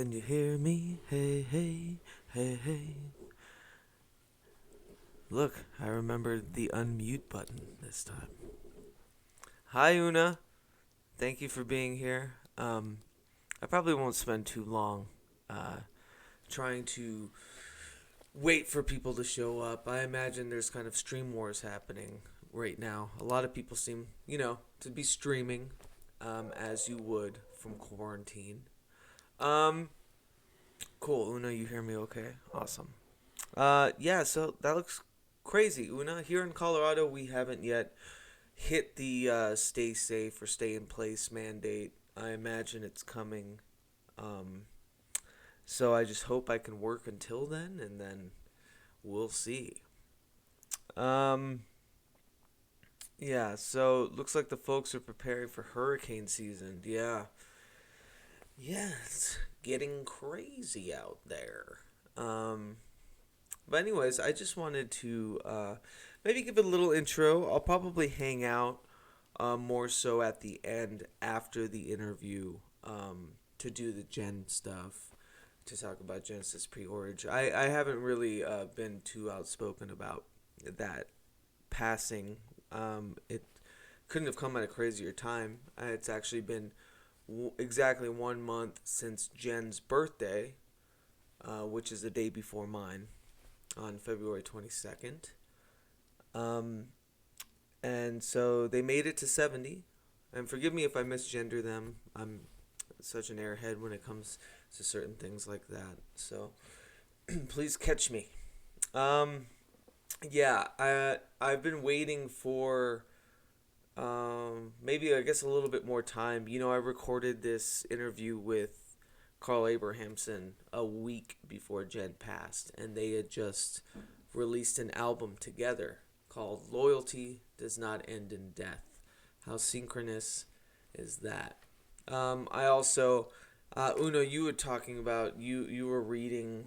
Can you hear me? Hey, hey, hey, hey. Look, I remembered the unmute button this time. Hi, Una. Thank you for being here. I probably won't spend too long trying to wait for people to show up. I imagine there's kind of stream wars happening right now. A lot of people seem, to be streaming as you would from quarantine. Cool, Una, you hear me okay? Awesome. Yeah, so that looks crazy, Una. Here in Colorado, we haven't yet hit the stay safe or stay in place mandate. I imagine it's coming. So I just hope I can work until then, and then we'll see. Yeah, so looks like the folks are preparing for hurricane season. Yeah. Yeah, it's getting crazy out there. But anyways, I just wanted to maybe give a little intro. I'll probably hang out more so at the end after the interview to do the Gen stuff, to talk about Genesis pre-Orridge. I haven't really been too outspoken about that passing. It couldn't have come at a crazier time. It's actually been exactly 1 month since Jen's birthday, which is the day before mine, on February 22nd. And so they made it to 70. And forgive me if I misgender them. I'm such an airhead when it comes to certain things like that. So please catch me. Yeah, I've been waiting for maybe I guess a little bit more time. I recorded this interview with Carl Abrahamsson a week before Jen passed, and they had just released an album together called Loyalty Does Not End in Death. How synchronous is that? I also, Una, you were talking about, you were reading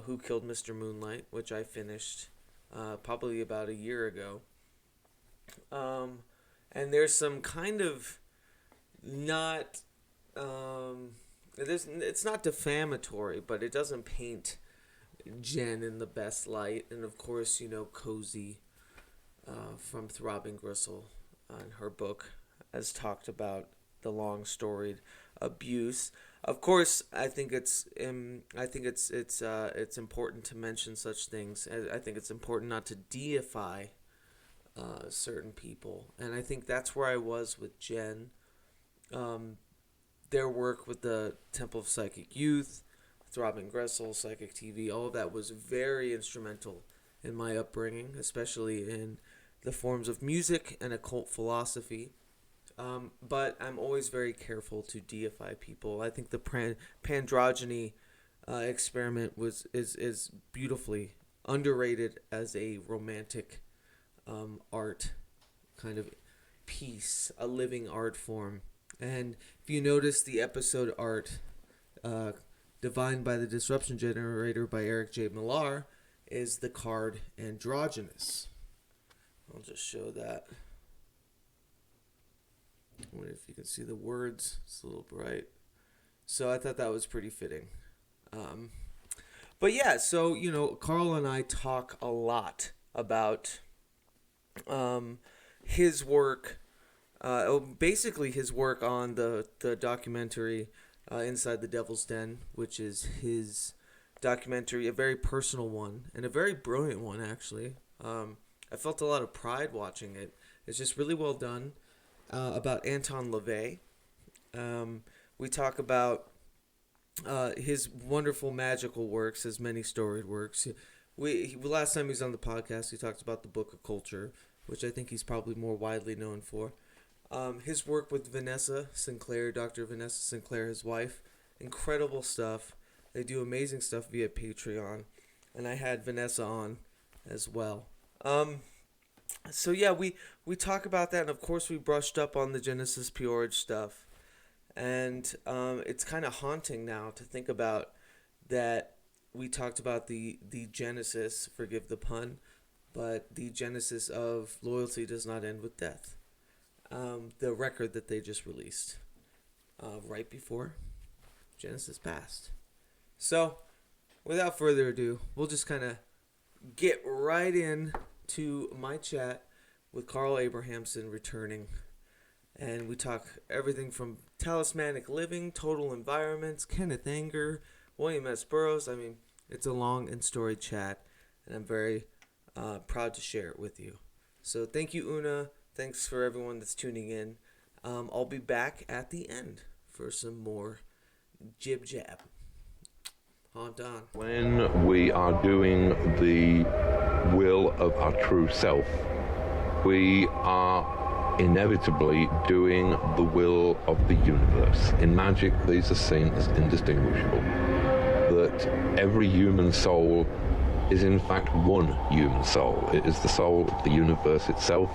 Who Killed Mr. Moonlight, which I finished probably about a year ago. And there's some kind of not, it's not defamatory, but it doesn't paint Jen in the best light. And of course, Cozy from Throbbing Gristle in her book has talked about the long storied abuse. Of course, I think it's important to mention such things. I think it's important not to deify certain people, and I think that's where I was with Jen. Their work with the Temple of Psychic Youth, Throbbing Gristle, Psychic TV, all of that was very instrumental in my upbringing, especially in the forms of music and occult philosophy. But I'm always very careful to deify people. I think the Pandrogyny experiment is beautifully underrated as a romantic art kind of piece, a living art form. And if you notice, the episode art, Divined by the Disruption Generator by Eric J. Millar, is the card Androgynous. I'll just show that. I wonder if you can see the words. It's a little bright. So I thought that was pretty fitting. But yeah, so, Carl and I talk a lot about his work, basically his work on the documentary Inside the Devil's Den, which is his documentary, a very personal one, and a very brilliant one, actually. I felt a lot of pride watching it. It's just really well done. About Anton Lavey. We talk about his wonderful magical works, his many storied works. Last time he was on the podcast, he talked about the Book of Culture, which I think he's probably more widely known for. His work with Vanessa Sinclair, Dr. Vanessa Sinclair, his wife, incredible stuff. They do amazing stuff via Patreon, and I had Vanessa on as well. So yeah, we talk about that, and of course we brushed up on the Genesis pre-Orridge stuff, and it's kind of haunting now to think about that. We talked about the genesis, forgive the pun, but the genesis of Loyalty Does Not End with Death, the record that they just released right before Genesis passed. So, without further ado, we'll just kind of get right in to my chat with Carl Abrahamsson returning. And we talk everything from talismanic living, total environments, Kenneth Anger, William S. Burroughs. I mean, it's a long and storied chat, and I'm very proud to share it with you. So thank you, Una. Thanks for everyone that's tuning in. I'll be back at the end for some more jib jab. On. When we are doing the will of our true self, we are inevitably doing the will of the universe. In magic, these are seen as indistinguishable. That every human soul is in fact one human soul. It is the soul of the universe itself.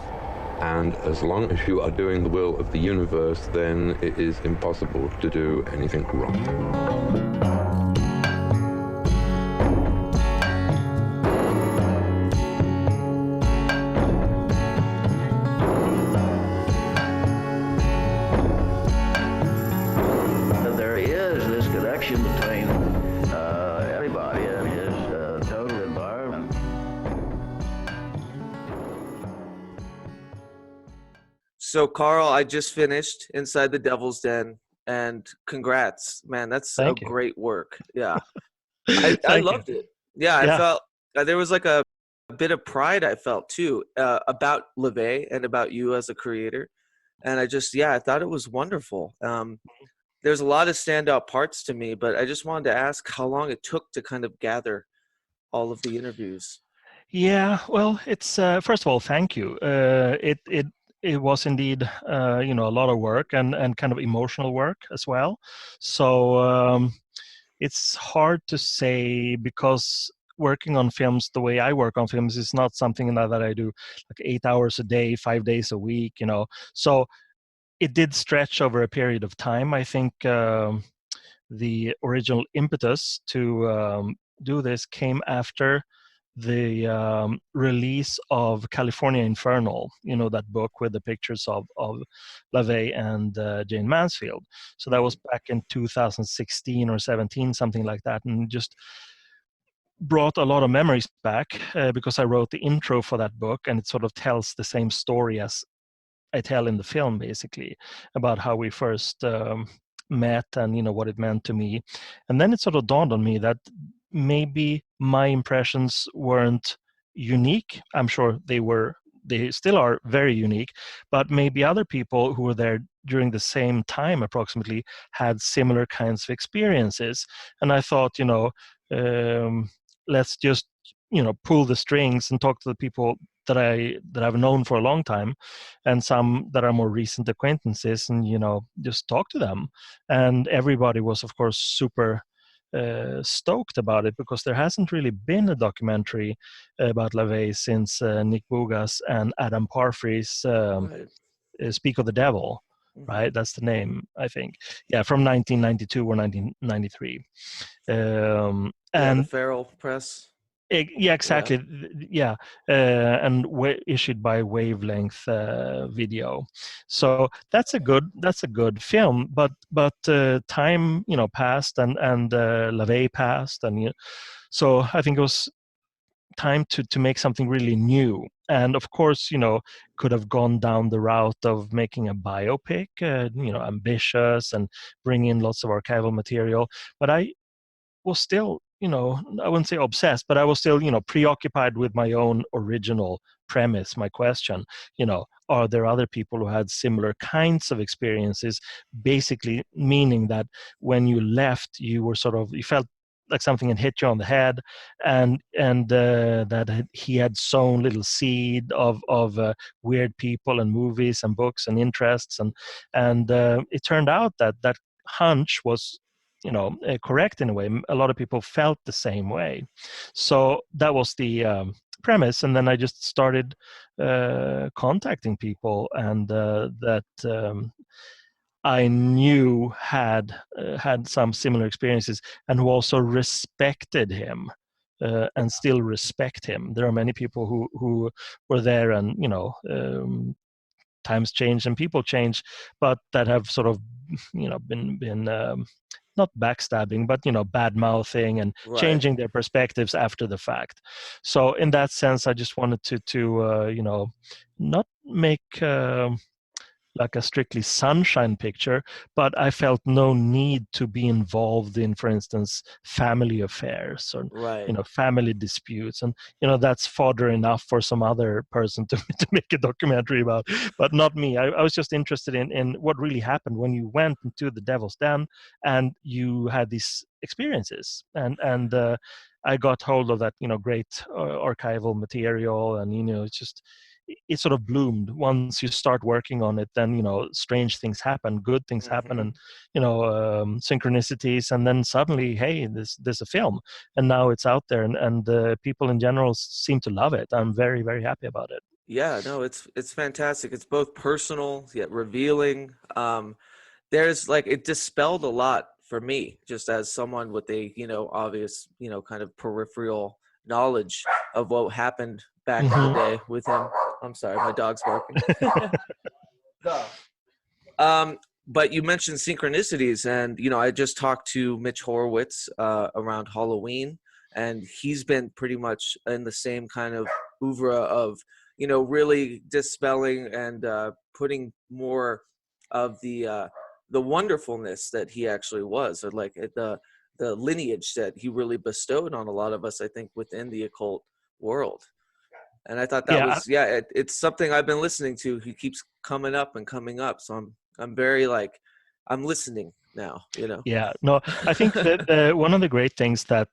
And as long as you are doing the will of the universe, then it is impossible to do anything wrong. So, Carl, I just finished Inside the Devil's Den, and congrats, man. That's Thank you. Great work. Yeah. I loved it. Yeah, I felt there was like a bit of pride I felt too about Lavey and about you as a creator. And I thought it was wonderful. There's a lot of standout parts to me, but I just wanted to ask how long it took to kind of gather all of the interviews. Yeah, well, it's first of all, thank you. It was indeed a lot of work and kind of emotional work as well. So it's hard to say because working on films the way I work on films is not something that I do like 8 hours a day, 5 days a week. So it did stretch over a period of time. I think the original impetus to do this came after the release of California Infernal, that book with the pictures of Lavey and Jane Mansfield. So that was back in 2016 or 17, something like that, and just brought a lot of memories back because I wrote the intro for that book, and it sort of tells the same story as I tell in the film, basically, about how we first met and what it meant to me. And then it sort of dawned on me that maybe my impressions weren't unique. I'm sure they still are very unique, but maybe other people who were there during the same time approximately had similar kinds of experiences. And I thought, let's just pull the strings and talk to the people that I've known for a long time, and some that are more recent acquaintances, and just talk to them. And everybody was, of course, super stoked about it because there hasn't really been a documentary about Lavey since Nick Bougas and Adam Parfrey's Speak of the Devil. Mm-hmm. Right, that's the name, I think. Yeah, from 1992 or 1993. And the Feral Press. Yeah, exactly. Yeah, and issued by Wavelength Video. So that's a good film. But time passed and Lavey passed, and so I think it was time to make something really new. And of course, could have gone down the route of making a biopic, ambitious and bring in lots of archival material. But I was still, I wouldn't say obsessed, but I was still, preoccupied with my own original premise, my question, are there other people who had similar kinds of experiences? Basically meaning that when you left, you felt like something had hit you on the head, and that he had sown little seed of weird people and movies and books and interests, and it turned out that hunch was correct in a way. A lot of people felt the same way. So that was the premise. And then I just started contacting people, and that I knew had some similar experiences, and who also respected him. And still respect him. There are many people who were there, and times change and people change, but that have sort of been not backstabbing, but bad mouthing and Right. changing their perspectives after the fact. So in that sense, I just wanted to not make like a strictly sunshine picture, but I felt no need to be involved in, for instance, family affairs or Right. family disputes, and that's fodder enough for some other person to to make a documentary about, but not me. I was just interested in what really happened when you went into the Devil's Den and you had these experiences, and I got hold of that great archival material, and it's just it sort of bloomed. Once you start working on it, then strange things happen, good things happen, Hmm. and synchronicities, and then suddenly, hey, there's a film, and now it's out there, and people in general seem to love it. I'm very, very happy about it. Yeah, no, it's fantastic. It's both personal yet revealing. There's like it dispelled a lot for me, just as someone with a obvious kind of peripheral knowledge of what happened back in the Hmm. day with him. I'm sorry, my dog's barking. Duh. Um, but you mentioned synchronicities, and I just talked to Mitch Horowitz around Halloween, and he's been pretty much in the same kind of oeuvre of really dispelling and putting more of the wonderfulness that he actually was, or like the lineage that he really bestowed on a lot of us, I think, within the occult world. And I thought that Yeah. was it's something I've been listening to. He keeps coming up and coming up, so I'm very like I'm listening now. Yeah, no, I think that one of the great things that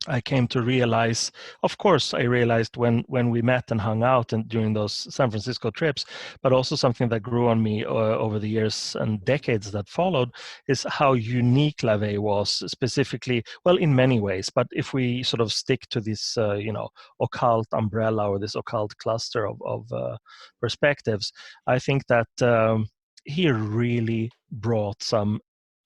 I came to realize, of course, I realized when we met and hung out and during those San Francisco trips, but also something that grew on me over the years and decades that followed, is how unique Lavey was, specifically, well, in many ways. But if we sort of stick to this, occult umbrella or this occult cluster of perspectives, I think that he really brought some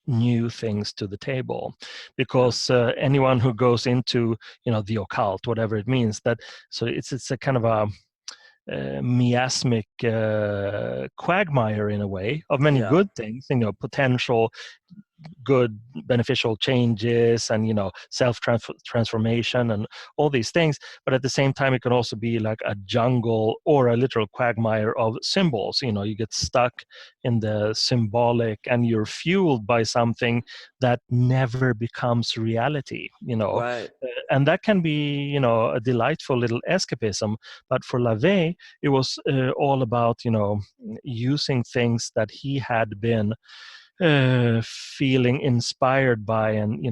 new things to the table, Yeah. because anyone who goes into the occult, whatever it means, that so it's a kind of a miasmic quagmire in a way of many Yeah. good things, potential good beneficial changes and self transformation and all these things, but at the same time it can also be like a jungle or a literal quagmire of symbols. You get stuck in the symbolic and you're fueled by something that never becomes reality. Right. And that can be a delightful little escapism, but for Lavey it was all about using things that he had been feeling inspired by, and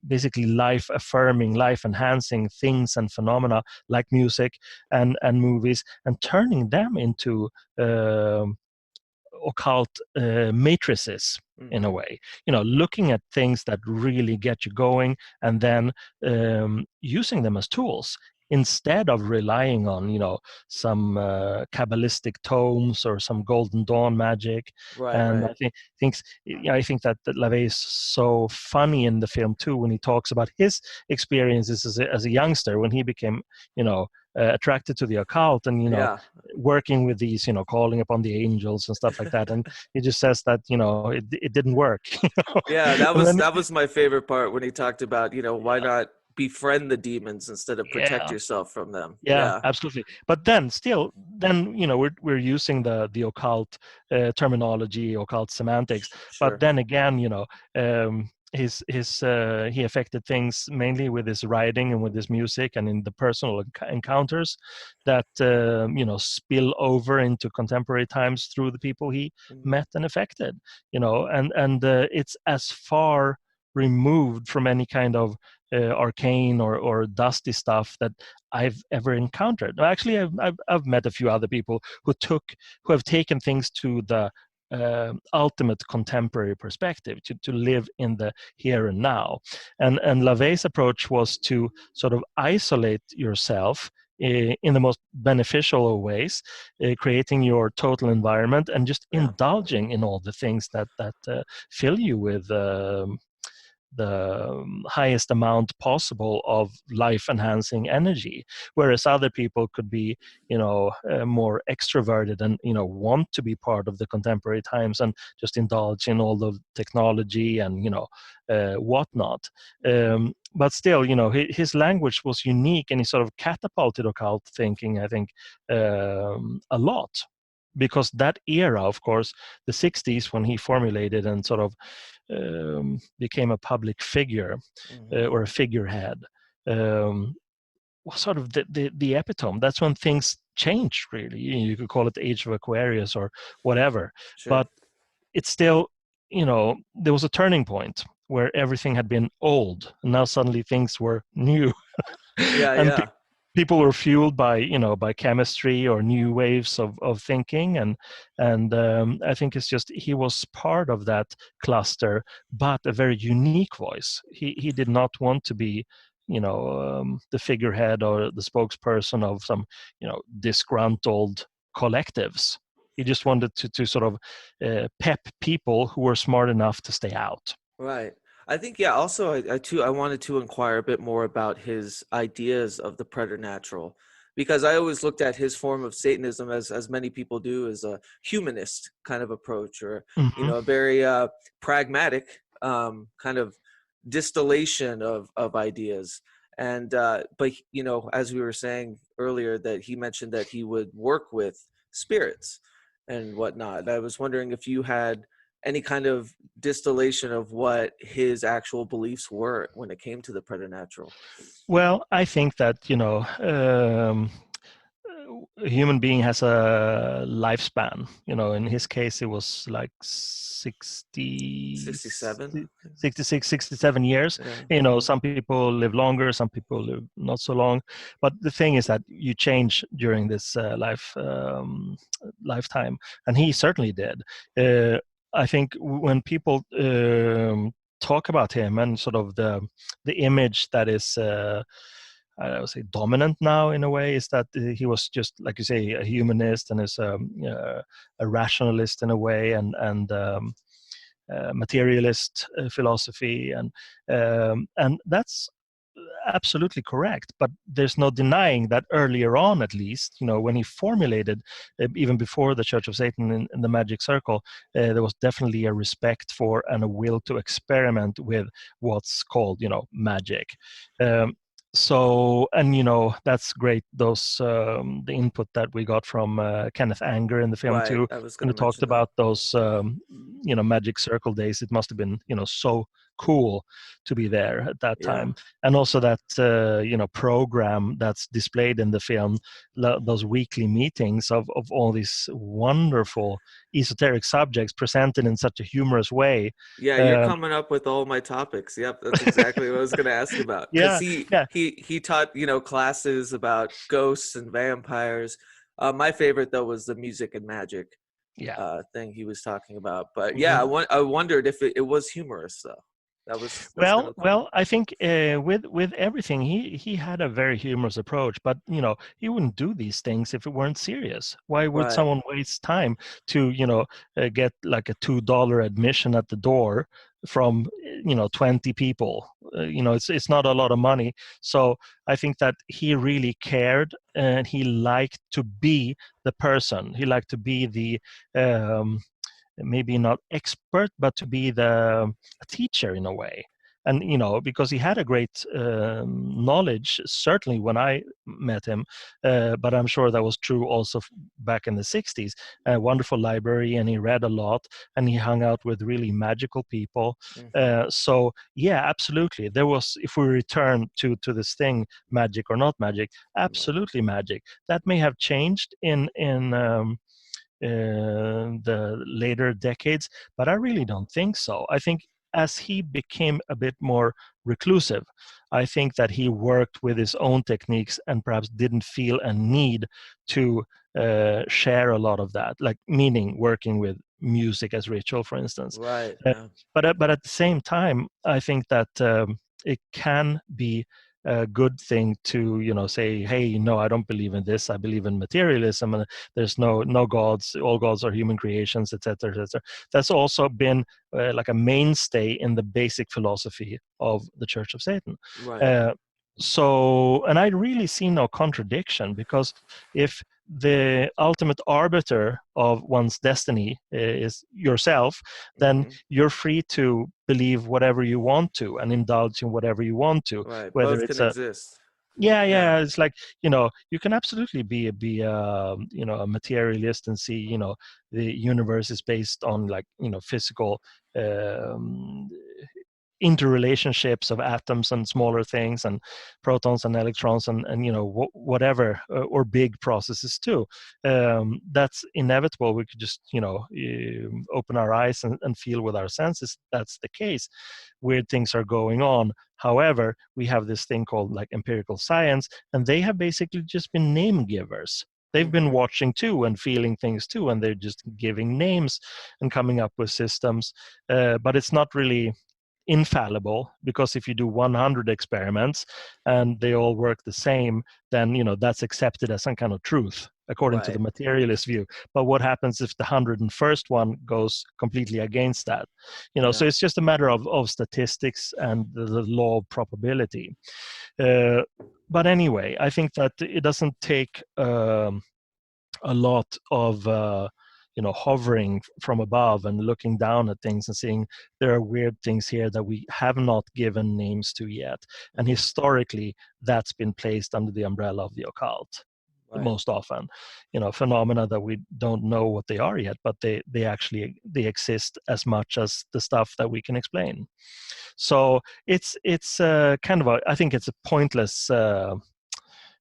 basically life affirming, life enhancing things and phenomena like music and movies, and turning them into occult matrices in a Hmm. way, looking at things that really get you going, and then using them as tools instead of relying on some kabbalistic tomes or some golden dawn magic. Right. And Right. I think that Lavey is so funny in the film too, when he talks about his experiences as a youngster, when he became attracted to the occult, and Yeah. working with these, calling upon the angels and stuff like that. And he just says that, it didn't work. Yeah. That And was then, that was my favorite part when he talked about why not befriend the demons instead of protect yeah, yourself from them. yeah, Yeah. absolutely. But then still, then, we're using the occult terminology, occult semantics. But Sure. then again, he affected things mainly with his writing and with his music and in the personal encounters that spill over into contemporary times through the people he Hmm. met and affected. And it's as far removed from any kind of arcane or dusty stuff that I've ever encountered. Actually, I've met a few other people who have taken things to the ultimate contemporary perspective, to live in the here and now. And Lavey's approach was to sort of isolate yourself in the most beneficial of ways, creating your total environment and just Yeah. indulging in all the things that fill you with highest amount possible of life-enhancing energy, whereas other people could be, more extroverted and want to be part of the contemporary times and just indulge in all the technology and whatnot. But still, his language was unique, and he sort of catapulted occult thinking, I think, a lot. Because that era, of course, the 60s, when he formulated and sort of became a public figure or a figurehead, was sort of the epitome. That's when things changed, really. You could call it the age of Aquarius or whatever. Sure. But it's still, there was a turning point where everything had been old, and now suddenly things were new. Yeah, and yeah. People were fueled by by chemistry or new waves of thinking, and I think it's just he was part of that cluster, but a very unique voice. He did not want to be the figurehead or the spokesperson of some disgruntled collectives. He just wanted to sort of pep people who were smart enough to stay out. Right. I think, yeah, also I wanted to inquire a bit more about his ideas of the preternatural, because I always looked at his form of Satanism, as many people do, as a humanist kind of approach, or a very pragmatic kind of distillation of ideas. And but as we were saying earlier, that he mentioned that he would work with spirits and whatnot. I was wondering if you had any kind of distillation of what his actual beliefs were when it came to the preternatural. Well, I think that a human being has a lifespan. In his case, it was like 67. 66, 67 years. Yeah. Some people live longer, some people live not so long. But the thing is that you change during this lifetime, and he certainly did. I think when people talk about him and sort of the image that is I would say dominant now in a way, is that he was just, like you say, a humanist and is a rationalist in a way, and materialist philosophy, and that's absolutely correct. But there's no denying that earlier on, at least, when he formulated, even before the Church of Satan in the Magic Circle, there was definitely a respect for and a will to experiment with what's called, magic. So, and that's great, those the input that we got from Kenneth Anger in the film, Right. too, I was when going he to talked mention that. about those Magic Circle days. It must have been so cool to be there at that time. And also that program that's displayed in the film, those weekly meetings of all these wonderful esoteric subjects presented in such a humorous way. Yeah, you're coming up with all my topics. Yep, that's exactly what I was going to ask about. Because he taught classes about ghosts and vampires. My favorite, though, was the music and magic thing he was talking about. But I wondered if it was humorous, though. That's well, I think with everything, he had a very humorous approach, but he wouldn't do these things if it weren't serious. Why would someone waste time to get like a $2 admission at the door from 20 people? It's not a lot of money. So I think that he really cared, and he liked to be the person. He liked to be the maybe not expert, but to be a teacher in a way. And because he had a great knowledge, certainly when I met him, but I'm sure that was true also back in the 60s. A wonderful library, and he read a lot, and he hung out with really magical people. So yeah, absolutely, there was, if we return to this thing, magic or not magic, absolutely magic. That may have changed in the later decades, but I really don't think so. I think as he became a bit more reclusive, I think that he worked with his own techniques and perhaps didn't feel a need to share a lot of that, like meaning working with music as ritual, for instance. Right. But at the same time, I think that it can be a good thing to, you know, say, hey, no, I don't believe in this. I believe in materialism, and there's no gods. All gods are human creations, etc., etc. That's also been like a mainstay in the basic philosophy of the Church of Satan. Right. So, and I really see no contradiction, because if the ultimate arbiter of one's destiny is yourself, then you're free to believe whatever you want to and indulge in whatever you want to, Right. whether Both it's can a exist. yeah, it's like, you know, you can absolutely be you know, a materialist and see, you know, the universe is based on, like, you know, physical um, interrelationships of atoms and smaller things and protons and electrons and you know, whatever, or big processes too. That's inevitable. We could just, you know, open our eyes and feel with our senses that's the case. Weird things are going on. However, we have this thing called like empirical science, and they have basically just been name givers. They've been watching too and feeling things too, and they're just giving names and coming up with systems. But it's not really infallible, because if you do 100 experiments and they all work the same, then, you know, that's accepted as some kind of truth according to the Right. materialist view. But what happens if the 101st one goes completely against that? You know, so Yeah. it's just a matter of statistics and the law of probability. But anyway, I think that it doesn't take a lot of you know, hovering from above and looking down at things and seeing there are weird things here that we have not given names to yet. And historically, that's been placed under the umbrella of the occult Right. most often. You know, phenomena that we don't know what they are yet, but they they exist as much as the stuff that we can explain. So it's kind of a, I think it's a pointless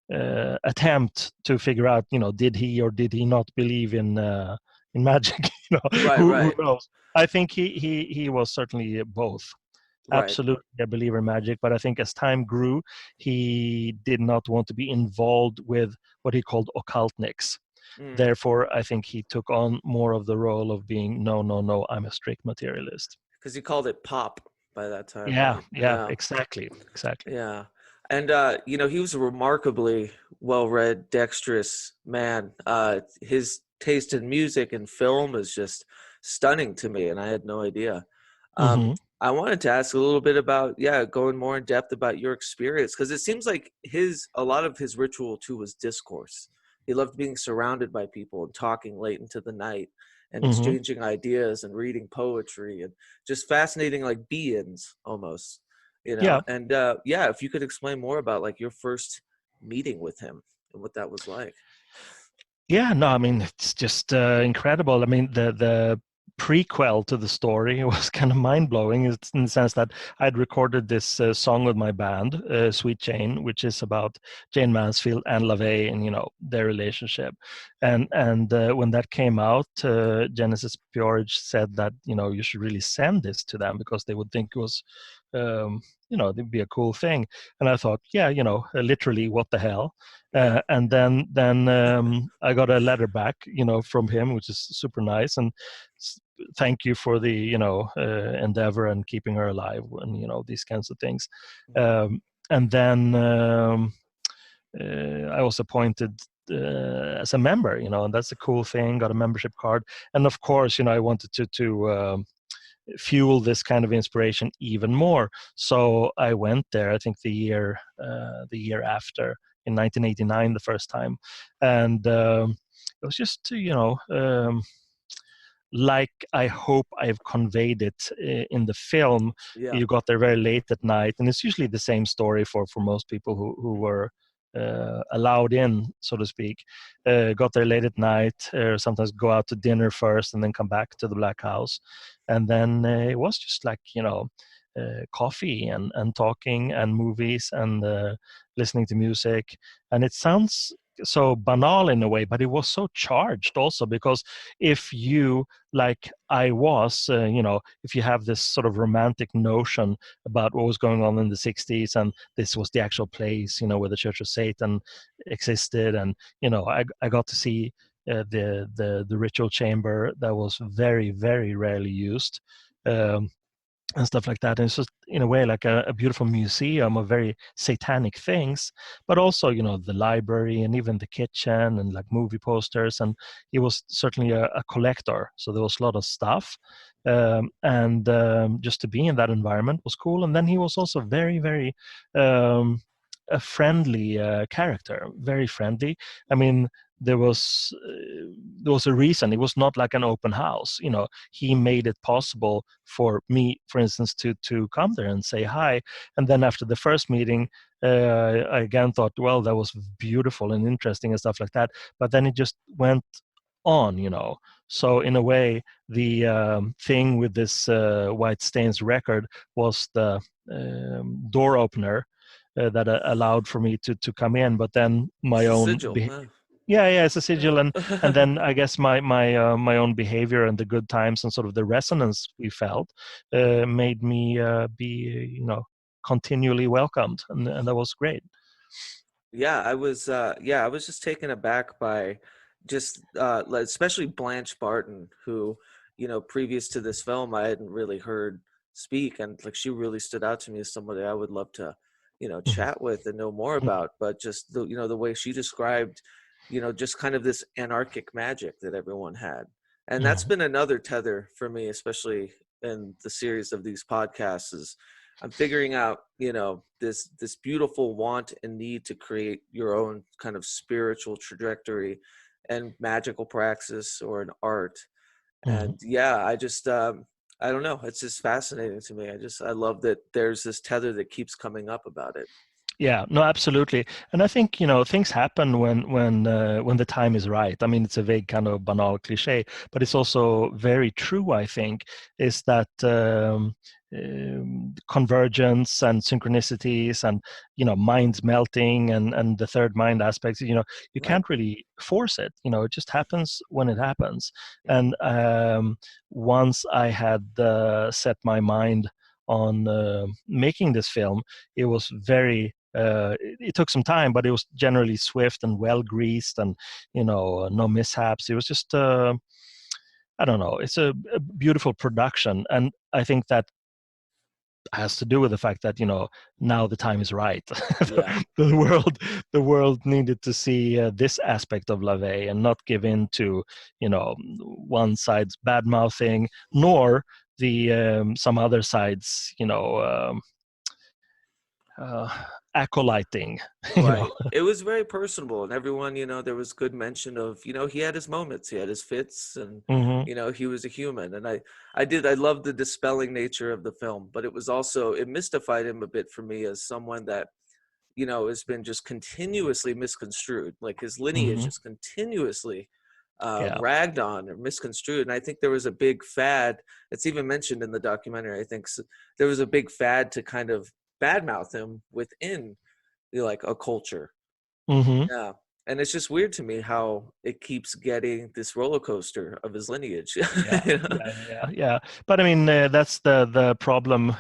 attempt to figure out, you know, did he or did he not believe in magic? You know, Right. who Right. knows? I think he was certainly both. Right. Absolutely a believer in magic, but I think as time grew, he did not want to be involved with what he called occultnics. Therefore, I think he took on more of the role of being, no, no, no, I'm a strict materialist. Because he called it pop by that time, Yeah, right? yeah, Yeah. exactly, exactly. Yeah. And you know, he was a remarkably well-read, dexterous man. His taste in music and film is just stunning to me, and I had no idea. Hmm. I wanted to ask a little bit about, yeah, going more in depth about your experience, because it seems like a lot of his ritual too was discourse. He loved being surrounded by people and talking late into the night and Hmm. exchanging ideas and reading poetry and just fascinating, like be-ins almost, you know. Yeah. And yeah, if you could explain more about like your first meeting with him and what that was like. Yeah, no, I mean, it's just incredible. I mean, the prequel to the story was kind of mind blowing, in the sense that I'd recorded this song with my band, Sweet Jane, which is about Jane Mansfield and LaVey and, you know, their relationship. And when that came out, Genesis Breyer said that, you know, you should really send this to them because they would think it was, you know, it'd be a cool thing. And I thought, yeah, you know, literally, what the hell? Yeah. And then I got a letter back, you know, from him, which is super nice, and thank you for the, you know, endeavor and keeping her alive, and, you know, these kinds of things. And then I was appointed as a member, you know, and that's a cool thing. Got a membership card, and of course, you know, I wanted to fuel this kind of inspiration even more. So I went there, I think the year after, in 1989, the first time. And it was just, you know, like I hope I've conveyed it in the film. Yeah. You got there very late at night, and it's usually the same story for most people who were allowed in, so to speak. Got there late at night, sometimes go out to dinner first and then come back to the Black House. And then it was just like, you know, coffee and talking and movies and listening to music. And it sounds so banal in a way, but it was so charged also, because if you, like I was, you know, if you have this sort of romantic notion about what was going on in the 60s, and this was the actual place, you know, where the Church of Satan existed, and, you know, I got to see the ritual chamber that was very, very rarely used. and stuff like that. And it's just in a way like a beautiful museum of very satanic things, but also, you know, the library and even the kitchen and like movie posters. And he was certainly a collector, so there was a lot of stuff. And just to be in that environment was cool. And then he was also very, very a friendly character, very friendly. I mean, there was a reason. It was not like an open house. You know, he made it possible for me, for instance, to come there and say hi. And then after the first meeting, I again thought, well, that was beautiful and interesting and stuff like that. But then it just went on, you know. So in a way, the thing with this White Stains record was the door opener that allowed for me to come in. But then my It's a own sigil. Huh? yeah, it's a sigil, and Yeah. then I guess my own behavior and the good times and sort of the resonance we felt made me be, you know, continually welcomed, and that was great. Yeah, I was just taken aback by just especially Blanche Barton, who, you know, previous to this film I hadn't really heard speak, and like she really stood out to me as somebody I would love to, you know, Mhm. chat with and know more about. But just the, you know, the way she described, you know, just kind of this anarchic magic that everyone had. And that's Mhm. been another tether for me, especially in the series of these podcasts, is I'm figuring out, you know, this beautiful want and need to create your own kind of spiritual trajectory and magical praxis or an art. Mhm. And yeah, I don't know, it's just fascinating to me. I love that there's this tether that keeps coming up about it. Yeah, no, absolutely. And I think, you know, things happen when the time is right. I mean, it's a vague kind of banal cliche, but it's also very true, I think, is that convergence and synchronicities and, you know, minds melting and the third mind aspects, you know, you Right. can't really force it. You know, it just happens when it happens. Mm. And once I had set my mind on making this film, it was very it took some time, but it was generally swift and well greased, and, you know, no mishaps. It was just I don't know, it's a beautiful production, and I think that has to do with the fact that, you know, now the time is right. Yeah. the world the world needed to see this aspect of LaVey and not give in to, you know, one side's bad mouthing, nor the some other sides, you know, uh, acolyting. You know. Right. It was very personable, and everyone, you know, there was good mention of, you know, he had his moments, he had his fits, and, Hmm. you know, he was a human. And I loved the dispelling nature of the film, but it was also, it mystified him a bit for me as someone that, you know, has been just continuously misconstrued. Like his lineage Hmm. is continuously Yeah. ragged on or misconstrued. And I think there was a big fad. It's even mentioned in the documentary. I think there was a big fad to kind of badmouth him within, you know, like a culture. Hmm. Yeah. And it's just weird to me how it keeps getting this roller coaster of his lineage. Yeah, You know? yeah. But I mean, that's the problem.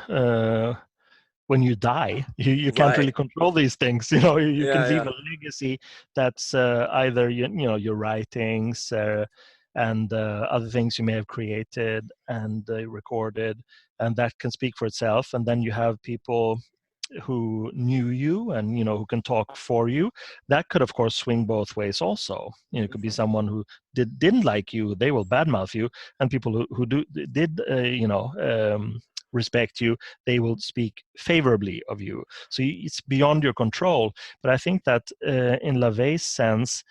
When you die, you can't Right. really control these things. You know, you can Yeah. leave Yeah. a legacy that's either you know, your writings and other things you may have created and recorded, and that can speak for itself. And then you have people who knew you and, you know, who can talk for you. That could of course swing both ways also. You know, it could be Mhm. someone who didn't like you, they will badmouth you, and people who did you know, respect you, they will speak favorably of you. So it's beyond your control. But I think that in LaVey's sense,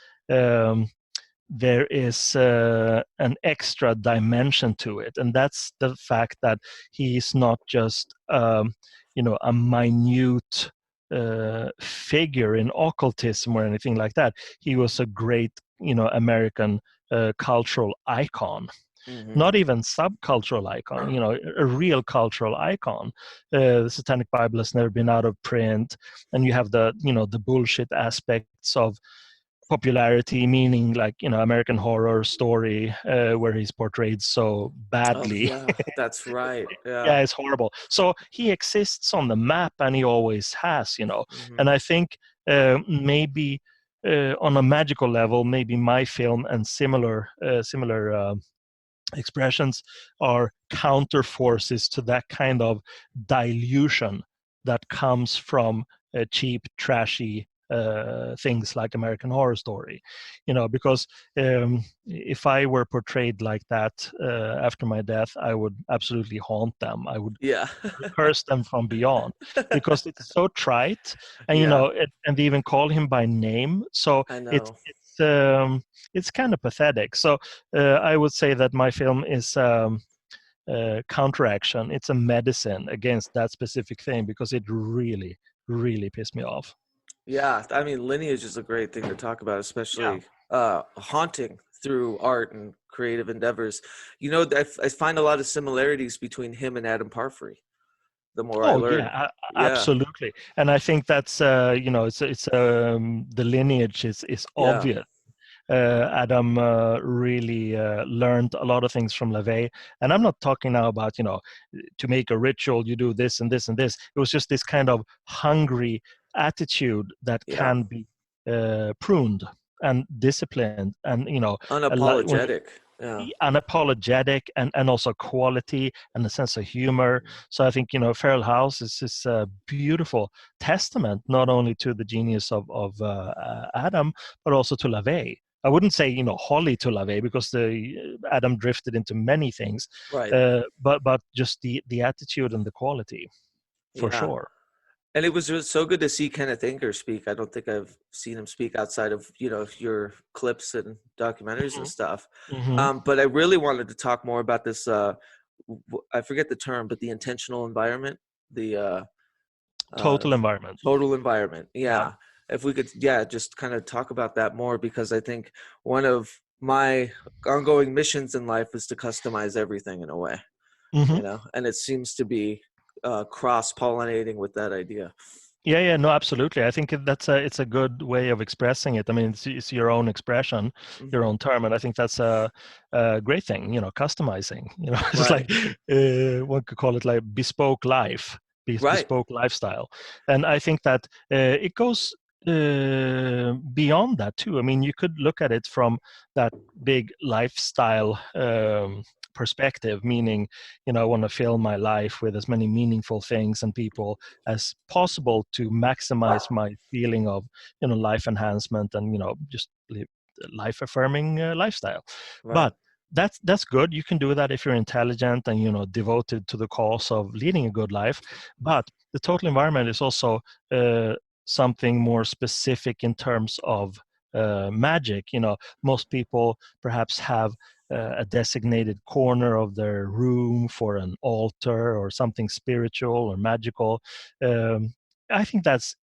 there is an extra dimension to it, and that's the fact that he's not just you know, a minute figure in occultism or anything like that. He was a great, you know, American cultural icon, Mhm. not even subcultural icon, you know, a real cultural icon. The Satanic Bible has never been out of print, and you have the, you know, the bullshit aspects of popularity, meaning like, you know, American Horror Story, where he's portrayed so Oh badly. yeah, that's right. Yeah. Yeah, it's horrible. So he exists on the map, and he always has, you know. Mhm. And I think maybe on a magical level, maybe my film and similar expressions are counter forces to that kind of dilution that comes from cheap, trashy things like American Horror Story, because if I were portrayed like that after my death, I would absolutely haunt them. I would Yeah. curse them from beyond, because it's so trite, and Yeah, and they even call him by name. So I it's know. it's kind of pathetic. So I would say that my film is counteraction. It's a medicine against that specific thing, because it really, really pissed me off. Yeah, I mean, lineage is a great thing to talk about, Yeah. especially haunting through art and creative endeavors. I find a lot of similarities between him and Adam Parfrey. The more I Oh learn, yeah, yeah, absolutely. And I think that's it's the lineage is yeah, obvious. Adam really learned a lot of things from LaVey, and I'm not talking now about to make a ritual you do this and this and this. It was just this kind of hungry attitude that yeah, can be pruned and disciplined, and when unapologetic. Yeah, unapologetic, and also quality and a sense of humor. So I think Feral House is a beautiful testament not only to the genius of Adam, but also to LaVey. I wouldn't say wholly to LaVey, because the Adam drifted into many things, right. but just the attitude and the quality, for Yeah, sure. and it was just so good to see Kenneth Anger speak. I don't think I've seen him speak outside of your clips and documentaries and Hmm. stuff. Hmm. But I really wanted to talk more about this. I forget the term, but the intentional environment, the uh, Total environment. total environment. Yeah. Yeah, if we could, yeah, just kind of talk about that more, because I think one of my ongoing missions in life is to customize everything in a way, Hmm. and it seems to be cross-pollinating with that idea. Yeah, no, absolutely. I think it's a good way of expressing it. I mean, it's your own expression, your Hmm. own term, and I think that's a great thing. Customizing. It's Right, like one could call it like bespoke life, right, bespoke lifestyle, and I think that it goes beyond that too. I mean, you could look at it from that big lifestyle perspective, meaning, I want to fill my life with as many meaningful things and people as possible to maximize my feeling of life enhancement, and just live life affirming lifestyle. right, But that's good. You can do that if you're intelligent and devoted to the cause of leading a good life. But the total environment is also something more specific in terms of magic. Most people perhaps have a designated corner of their room for an altar or something spiritual or magical. Um, I think that's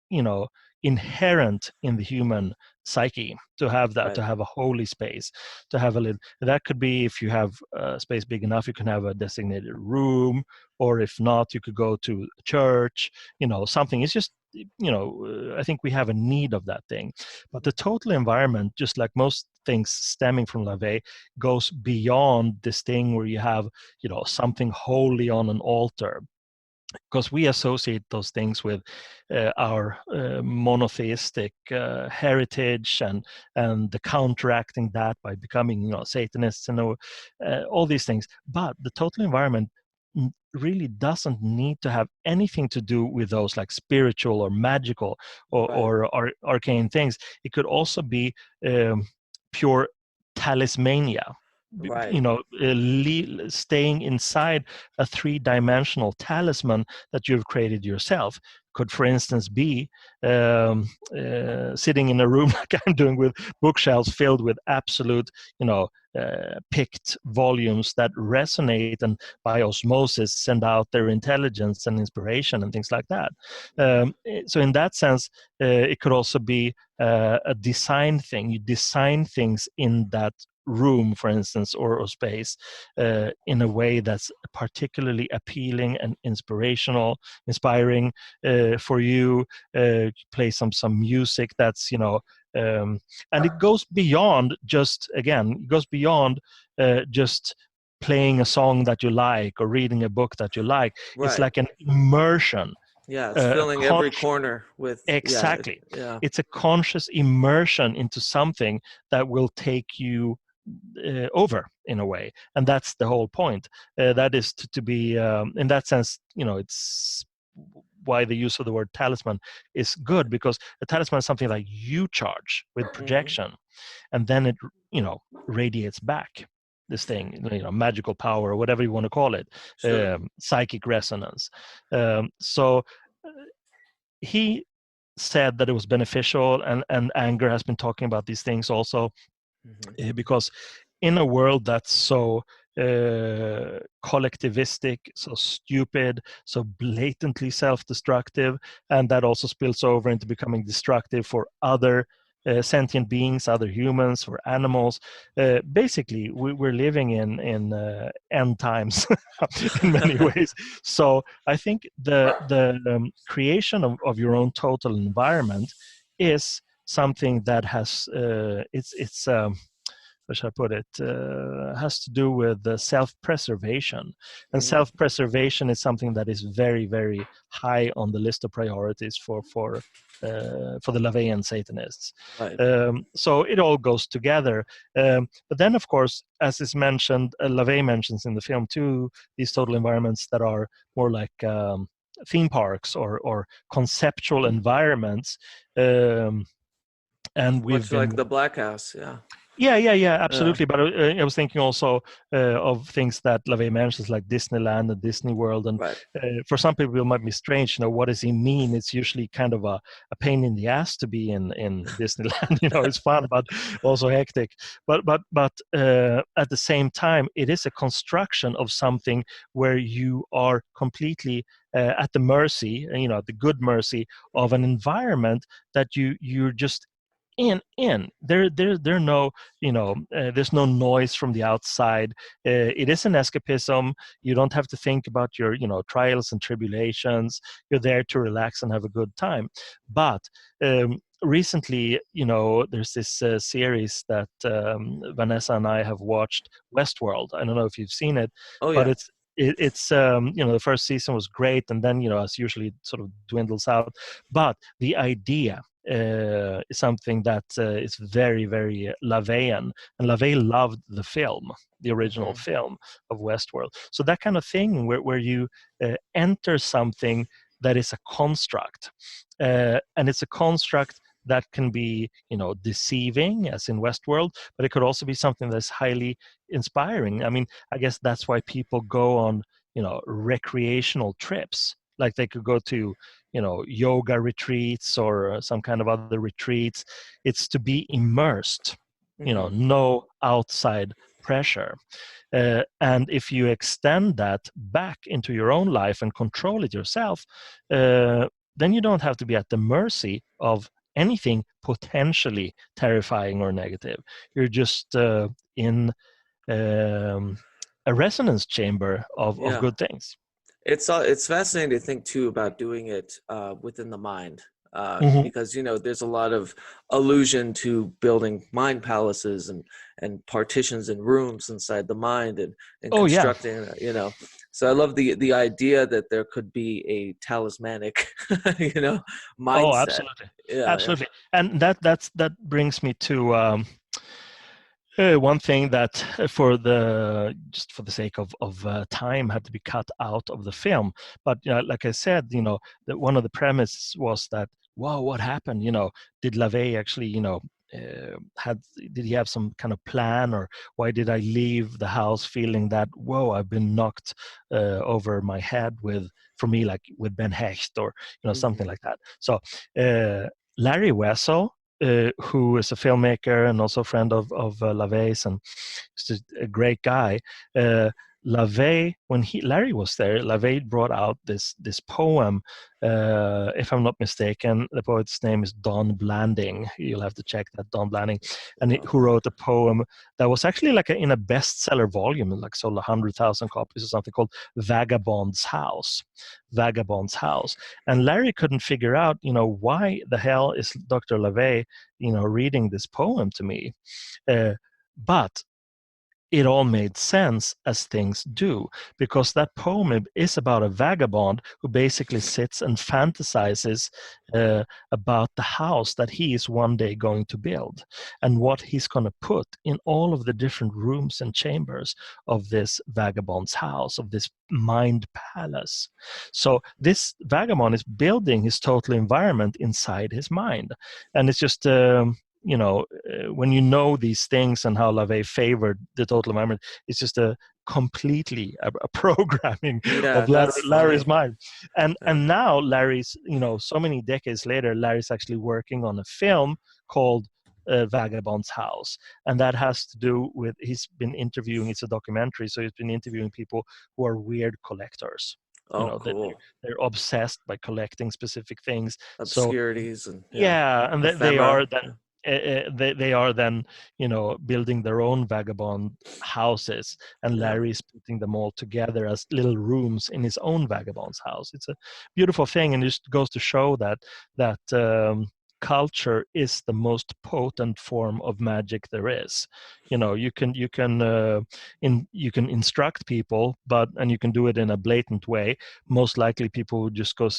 inherent in the human psyche, to have that, right, to have a holy space, to have a little. That could be, if you have a space big enough, you can have a designated room, or if not, you could go to a church. Something. It's just I think we have a need of that thing. But the total environment, just like most things stemming from LaVey, goes beyond this thing where you have something holy on an altar, because we associate those things with our monotheistic heritage, and the counteracting that by becoming Satanists and all these things. But the total environment really doesn't need to have anything to do with those like spiritual or magical right, or arcane things. It could also be pure talismania, right, staying inside a three-dimensional talisman that you've created yourself. Could, for instance, be sitting in a room like I'm doing, with bookshelves filled with absolute picked volumes that resonate and by osmosis send out their intelligence and inspiration and things like that. So in that sense, it could also be a design thing. You design things in that room, for instance, or space, in a way that's particularly appealing and inspiring for you. Play some music that's and it goes beyond just, again, it goes beyond just playing a song that you like or reading a book that you like. It's right. like an immersion, Yeah, it's a filling every corner with, yeah, exactly. yeah, It's a conscious immersion into something that will take you over in a way, and that's the whole point. That is to be, in that sense, it's why the use of the word talisman is good, because a talisman is something like you charge with projection, and then it radiates back this thing, magical power or whatever you want to call it. Sure. Psychic resonance. So he said that it was beneficial, and Anger has been talking about these things also, because in a world that's so collectivistic, so stupid, so blatantly self-destructive, and that also spills over into becoming destructive for other sentient beings, other humans, for animals. Basically, we're living in end times in many ways. So I think the creation of your own total environment is something that has it's how should I put it, has to do with self-preservation. And self-preservation is something that is very, very high on the list of priorities for the Laveyan Satanists. Right. So it all goes together. But then, of course, as is mentioned, Lavey mentions in the film too, these total environments that are more like theme parks or conceptual environments. And we've Much been... like the Black House, yeah. Yeah, absolutely. But I was thinking also of things that Lavey mentions, like Disneyland and Disney World. And for some people, it might be strange, what does he mean? It's usually kind of a pain in the ass to be in Disneyland. It's fun, but also hectic. But at the same time, it is a construction of something where you are completely at the mercy, the good mercy of an environment that you're just in there no there's no noise from the outside. It is an escapism. You don't have to think about your trials and tribulations. You're there to relax and have a good time. But recently, there's this series that Vanessa and I have watched, Westworld. I don't know if you've seen it. But it's the first season was great, and then as usually it sort of dwindles out. But the idea is something that is very, very Laveyan, and Lavey loved the film, the original film of Westworld. So that kind of thing where you enter something that is a construct, and it's a construct that can be deceiving, as in Westworld, but it could also be something that's highly inspiring. I mean, I guess that's why people go on recreational trips. Like they could go to yoga retreats or some kind of other retreats. It's to be immersed, no outside pressure. And if you extend that back into your own life and control it yourself, then you don't have to be at the mercy of anything potentially terrifying or negative. You're just in a resonance chamber of good things. It's fascinating to think too about doing it within the mind, because there's a lot of allusion to building mind palaces and partitions and rooms inside the mind and constructing. So I love the idea that there could be a talismanic mindset. Absolutely. And that brings me to one thing that for the sake of time had to be cut out of the film. But like I said, that one of the premises was that, wow, what happened? Did Lavey actually did he have some kind of plan, or why did I leave the house feeling that, whoa, I've been knocked over my head with Ben Hecht, or something like that. So Larry Wessel, who is a filmmaker and also a friend of Lavey's, and he's a great guy. Lavey, when Larry was there, Lavey brought out this poem. If I'm not mistaken, the poet's name is Don Blanding. You'll have to check that, Don Blanding, and who wrote a poem that was actually in a bestseller volume, like sold 100,000 copies or something, called Vagabond's House. Vagabond's House. And Larry couldn't figure out, why the hell is Dr. Lavey, reading this poem to me? But it all made sense as things do, because that poem is about a vagabond who basically sits and fantasizes about the house that he is one day going to build and what he's going to put in all of the different rooms and chambers of this vagabond's house, of this mind palace. So this vagabond is building his total environment inside his mind. And it's just when you know these things and how Lavey favored the total environment, it's just a completely a programming Yeah, of that's Larry's funny. mind. And Yeah. now Larry's, so many decades later, Larry's actually working on a film called Vagabond's House, and that has to do with, he's been interviewing, it's a documentary, so he's been interviewing people who are weird collectors. Oh, That cool. they're obsessed by collecting specific things. So Obscurities and yeah, and they are ephemera. then Yeah. they are then building their own vagabond houses, and Yeah. Larry's putting them all together as little rooms in his own vagabond's house. It's a beautiful thing, and it just goes to show that culture is the most potent form of magic there is. You can instruct people, and you can do it in a blatant way. Most likely people would just go,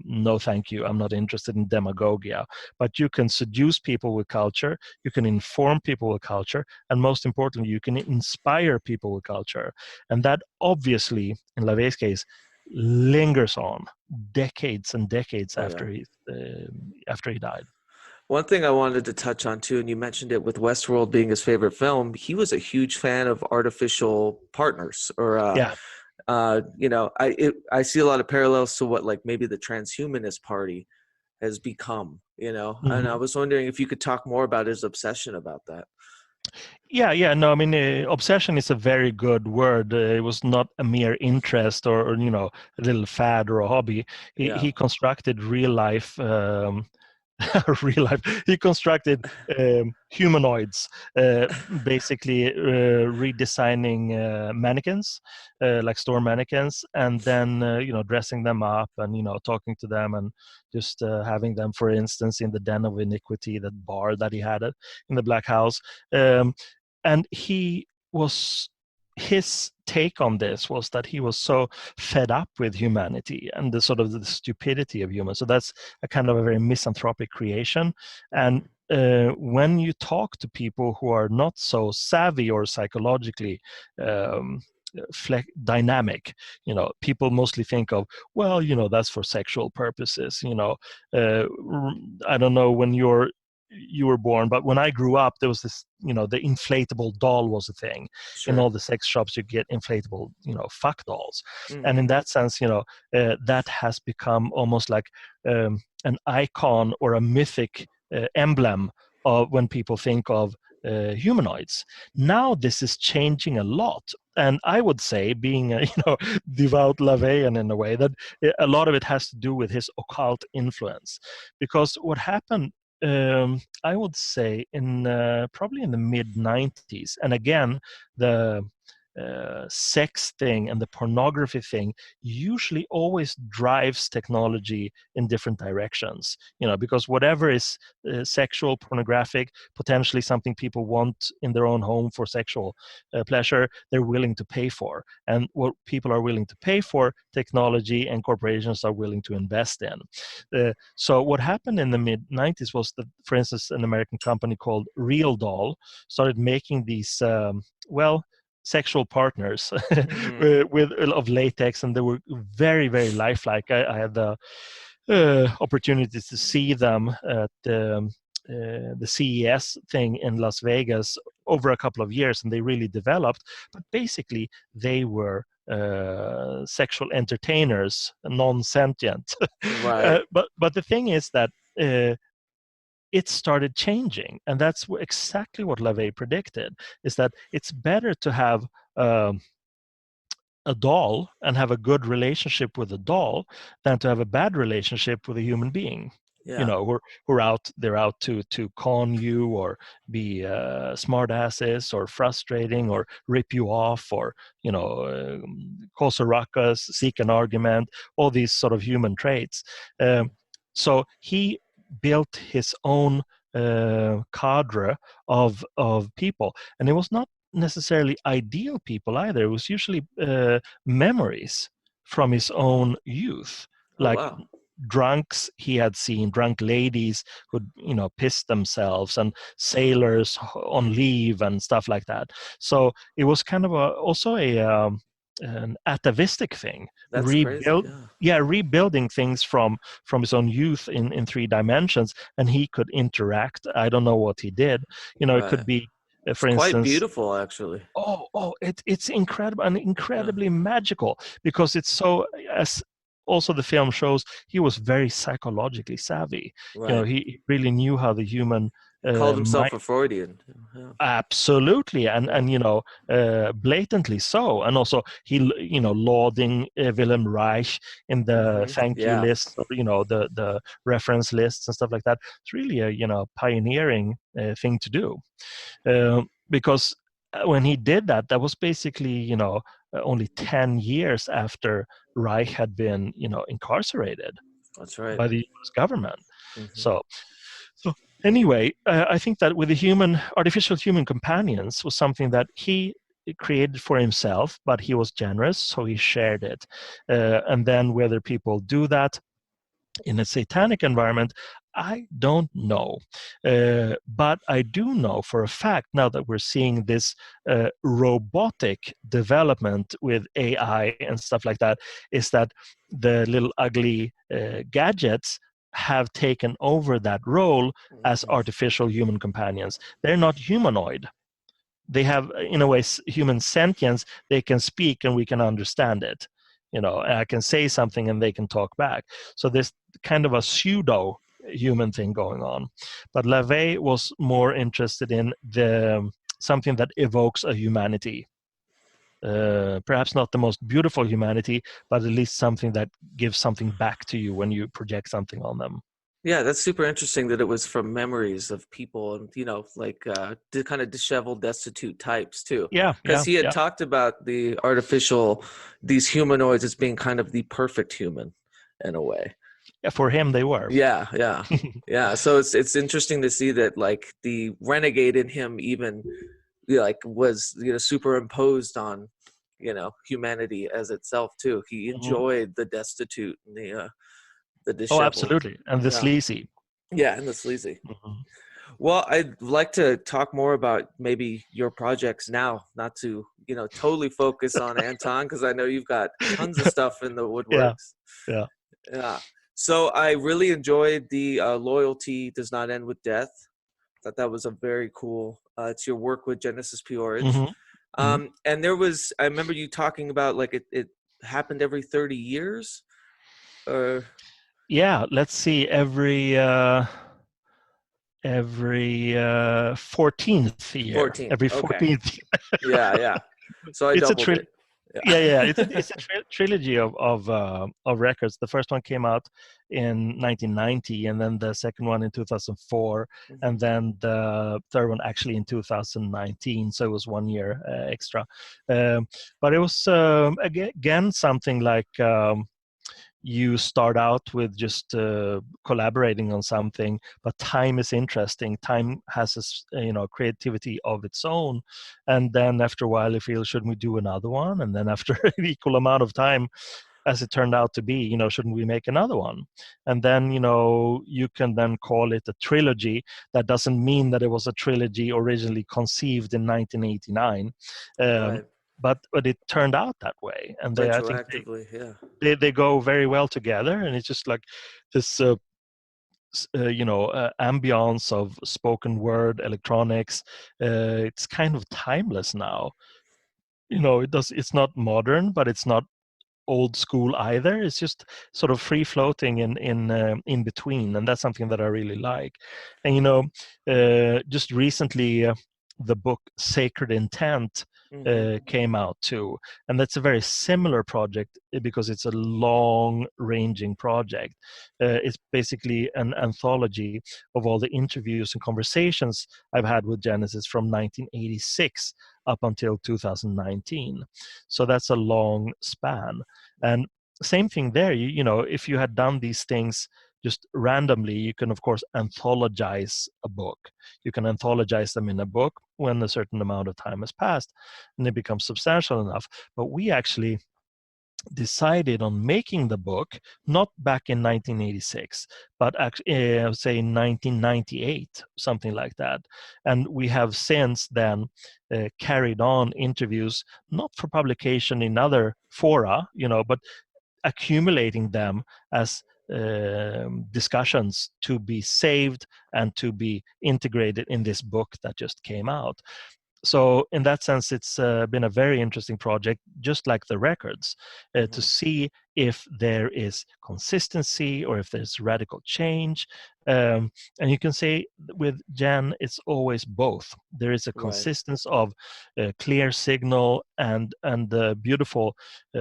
no thank you, I'm not interested in demagogia. But you can seduce people with culture, you can inform people with culture, and most importantly, you can inspire people with culture. And that obviously, in Lavey's case, lingers on decades and decades Oh, yeah. after he died. One thing I wanted to touch on too, and you mentioned it with Westworld being his favorite film, he was a huge fan of artificial partners, or Yeah. I see a lot of parallels to what like maybe the transhumanist party has become, and I Mhm. was wondering if you could talk more about his obsession about that. Yeah. No, I mean, obsession is a very good word. It was not a mere interest or a little fad or a hobby. Yeah, He constructed real life. Real life. He constructed humanoids, basically redesigning mannequins, like store mannequins, and then dressing them up and talking to them, and just having them, for instance, in the Den of Iniquity, that bar that he had in the Black House. And his take on this was that he was so fed up with humanity and the sort of the stupidity of humans. So that's a kind of a very misanthropic creation. And hmm when you talk to people who are not so savvy or psychologically um, dynamic, people mostly think of, well, that's for sexual purposes. I don't know when you were born, but when I grew up, there was this, the inflatable doll was a thing. In sure. all the sex shops, you get inflatable, fuck dolls. And hmm in that sense, that has become almost like an icon or a mythic emblem of when people think of humanoids. Now this is changing a lot. And I would say, being a devout Laveyan in a way, that a lot of it has to do with his occult influence. Because what happened, I would say, in probably in the mid 90s, and again, the sex thing and the pornography thing usually always drives technology in different directions, because whatever is sexual, pornographic, potentially something people want in their own home for sexual pleasure, they're willing to pay for. And what people are willing to pay for, technology and corporations are willing to invest in. So what happened in the mid 90s was that, for instance, an American company called Real Doll started making these sexual partners hmm with of latex, and they were very, very lifelike. I had the opportunity to see them at the CES thing in Las Vegas over a couple of years, and they really developed. But basically, they were sexual entertainers, non-sentient. Right. But the thing is that it started changing, and that's exactly what Lavey predicted: is that it's better to have a doll and have a good relationship with a doll than to have a bad relationship with a human being. Yeah. They're out to con you, or be smart asses, or frustrating, or rip you off, or cause a ruckus, seek an argument, all these sort of human traits. hmm So he built his own cadre of people, and it was not necessarily ideal people either. It was usually memories from his own youth, Oh, like wow. drunks he had seen, drunk ladies who'd, pissed themselves, and sailors on leave and stuff like that. So it was kind of also an atavistic thing. That's crazy. Yeah. Rebuilding things from his own youth in 3 dimensions, and he could interact. I don't know what he did. It could Right. be, It's for quite instance, beautiful, actually. it's incredible and incredibly magical, because it's so, as also the film shows, he was very psychologically savvy. Right. He really knew how the human Called mind. himself a Freudian. Yeah. Absolutely, and blatantly so. And also he lauding Wilhelm Reich in the thank you Yeah. list, or the reference lists and stuff like that. It's really a pioneering thing to do, because when he did that, that was basically only 10 years after Reich had been incarcerated That's right. by the US government. Mhm. So anyway, I think that with the artificial human companions was something that he created for himself, but he was generous, so he shared it. And then whether people do that in a satanic environment, I don't know. But I do know for a fact, now that we're seeing this robotic development with AI and stuff like that, is that the little ugly gadgets have taken over that role as artificial human companions. They're not humanoid. They have, in a way, human sentience. They can speak and we can understand it. I can say something and they can talk back. So there's kind of a pseudo human thing going on. But Lavey was more interested in something that evokes a humanity. Perhaps not the most beautiful humanity, but at least something that gives something back to you when you project something on them. Yeah, that's super interesting that it was from memories of people, and like the kind of disheveled, destitute types too. Because he had talked about these humanoids as being kind of the perfect human in a way. Yeah, for him they were. Yeah. Yeah. So it's interesting to see that, like, the renegade in him even was superimposed on humanity as itself too. He enjoyed the destitute and the disheveled. Oh, absolutely. And the sleazy. Yeah, and the sleazy. Well, I'd like to talk more about maybe your projects now, not to totally focus on Anton, because I know you've got tons of stuff in the woodworks. Yeah. So I really enjoyed the Loyalty Does Not End with Death. Thought that was a very cool. It's your work with Genesis P. Orridge. And there was, I remember you talking about, like, it happened every 30 years. Yeah, let's see, every 14th year. 14th. Every 14th. Okay. Yeah. So I doubled it. Yeah. It's a trilogy of records. The first one came out in 1990, and then the second one in 2004, and then the third one actually in 2019. So it was 1 year extra. But it was again something like. You start out with just collaborating on something, but time is interesting. Time has a creativity of its own, and then after a while you feel, shouldn't we do another one? And then after an equal amount of time, as it turned out to be, shouldn't we make another one? And then you can then call it a trilogy. That doesn't mean that it was a trilogy originally conceived in 1989. Right. But it turned out that way, and I think they go very well together, and it's just like this ambience of spoken word electronics. It's kind of timeless now. It's not modern, but it's not old school either. It's just sort of free floating in between, and that's something that I really like. And just recently the book Sacred Intent came out too, and that's a very similar project because it's a long-ranging project. It's basically an anthology of all the interviews and conversations I've had with Genesis from 1986 up until 2019. So that's a long span. And same thing there. If you had done these things just randomly. You can, of course, anthologize a book. You can anthologize them in a book when a certain amount of time has passed and it becomes substantial enough. But we actually decided on making the book not back in 1986, but actually, say, in 1998, something like that. And we have since then carried on interviews, not for publication in other fora, but accumulating them as discussions to be saved and to be integrated in this book that just came out. So in that sense, it's been a very interesting project, just like the records, to see if there is consistency or if there's radical change. And you can say with Jen, it's always both. There is a consistency of clear signal and beautiful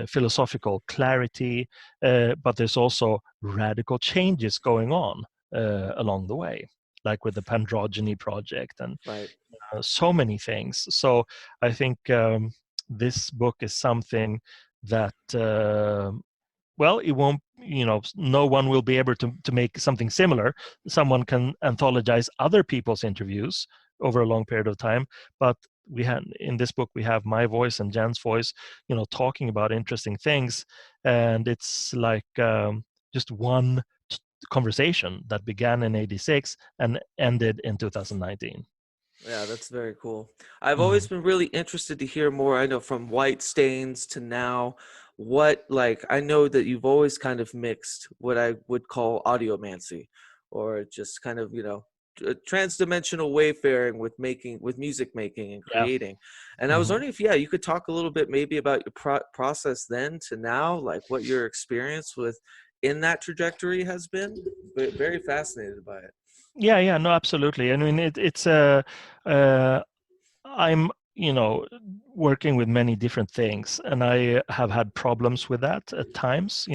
philosophical clarity, but there's also radical changes going on along the way, like with the Pandrogyny project and so many things. So I think this book is something that well, it won't, no one will be able to make something similar. Someone can anthologize other people's interviews over a long period of time, but in this book we have my voice and Jen's voice, talking about interesting things, and it's like just one conversation that began in 86 and ended in 2019. Yeah, that's very cool. I've always been really interested to hear more, I know, from White Stains to now. I know that you've always kind of mixed what I would call audiomancy, or just kind of, transdimensional wayfaring with music making and creating. And I was wondering if, you could talk a little bit maybe about your process then to now, like what your experience with in that trajectory has been. Very fascinated by it. Yeah, no, absolutely. I mean, it's I'm working with many different things, and I have had problems with that at times.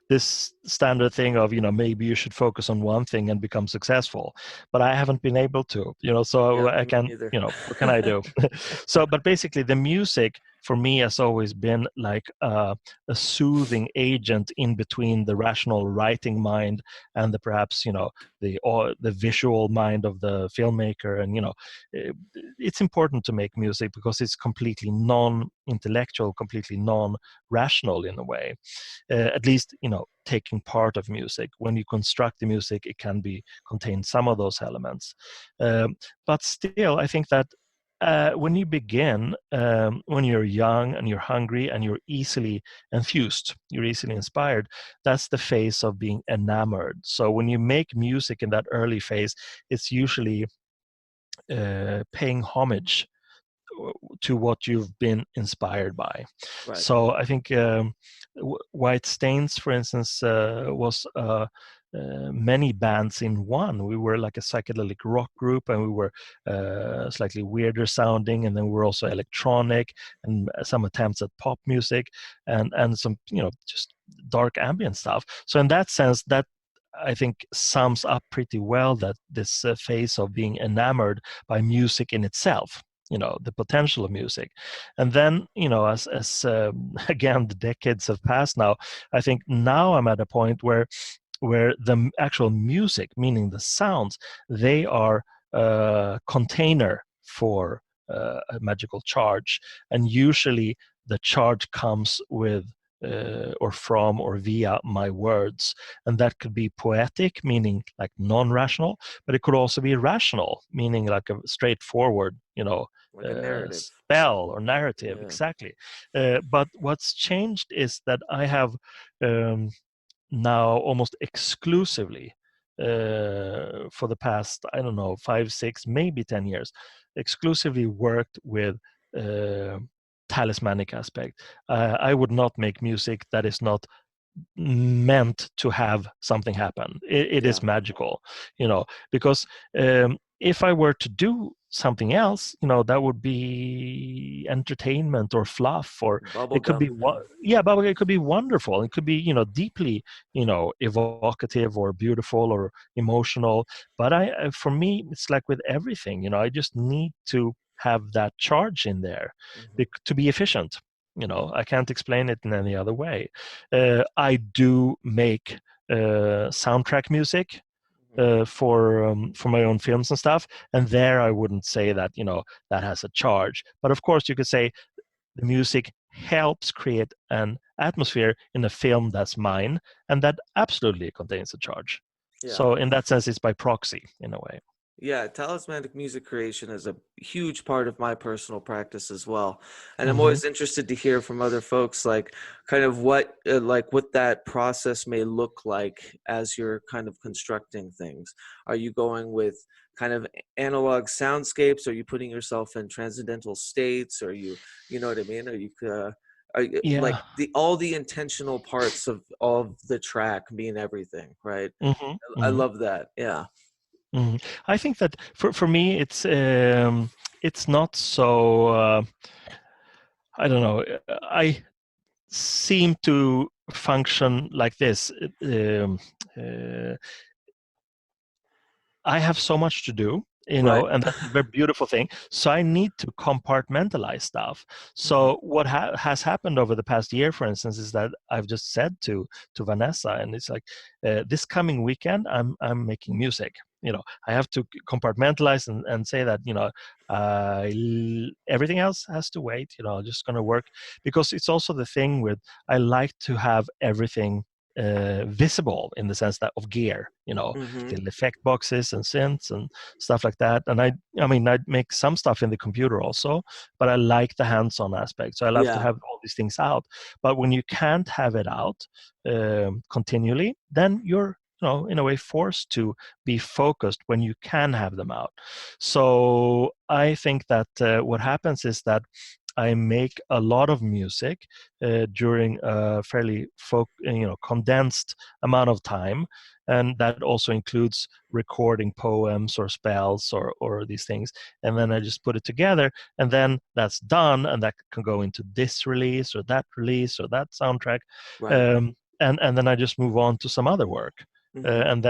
This standard thing of maybe you should focus on one thing and become successful, but I haven't been able to. So I can. What can I do? But basically, the music for me has always been like a soothing agent in between the rational writing mind and the perhaps the visual mind of the filmmaker. And it's important to make music because it's completely non-intellectual, completely non-rational in a way. At least taking part of music. When you construct the music, it can contain some of those elements. But still, I think that when you begin, when you're young and you're hungry and you're easily enthused, you're easily inspired, that's the phase of being enamored. So when you make music in that early phase, it's usually paying homage to what you've been inspired by. So I think White Stains, for instance, was many bands in one. We were like a psychedelic rock group, and we were slightly weirder sounding, and then we were also electronic, and some attempts at pop music, and some just dark ambient stuff. So in that sense, that I think sums up pretty well that this phase of being enamored by music in itself, the potential of music. And then as again the decades have passed now, I think now I'm at a point where the actual music, meaning the sounds, they are a container for a magical charge, and usually the charge comes with or from or via my words, and that could be poetic, meaning like non-rational, but it could also be rational, meaning like a straightforward like a narrative spell or narrative. Exactly. But what's changed is that I have now almost exclusively for the past, I don't know, 5, 6, maybe 10 years, exclusively worked with talismanic aspect. I would not make music that is not meant to have something happen. It is magical, because if I were to do something else, that would be entertainment or fluff, or it could be it could be wonderful. It could be deeply evocative or beautiful or emotional. But for me, it's like with everything, I just need to have that charge in there to be efficient. I can't explain it in any other way. I do make soundtrack music for my own films and stuff, and there I wouldn't say that that has a charge. But of course, you could say the music helps create an atmosphere in a film that's mine, and that absolutely contains a charge. Yeah. So in that sense, it's by proxy in a way. Yeah, talismanic music creation is a huge part of my personal practice as well. And I'm Mm-hmm. always interested to hear from other folks, like kind of what that process may look like as you're kind of constructing things. Are you going with kind of analog soundscapes? Are you putting yourself in transcendental states? Are you know what I mean? Are you, like Yeah. all the intentional parts of the track mean everything, right? Mm-hmm. I Mm-hmm. love that. Yeah. Mm-hmm. I think that for me, it's not so. I don't know. I seem to function like this. I have so much to do, Right. and that's a very beautiful thing. So I need to compartmentalize stuff. Mhm. So what has happened over the past year, for instance, is that I've just said to Vanessa, and it's like, this coming weekend, I'm making music. I have to compartmentalize and say that everything else has to wait. I'm just going to work, because it's also the thing with, I like to have everything visible in the sense that of gear, Mhm. little effect boxes and synths and stuff like that. And I mean, I make some stuff in the computer also, but I like the hands-on aspect. So I love to Yeah. have all these things out. But when you can't have it out continually, then you're in a way forced to be focused when you can have them out. So I think that what happens is that I make a lot of music during a fairly condensed amount of time, and that also includes recording poems or spells or these things. And then I just put it together, and then that's done, and that can go into this release or that soundtrack, Right. and then I just move on to some other work. Mhm. And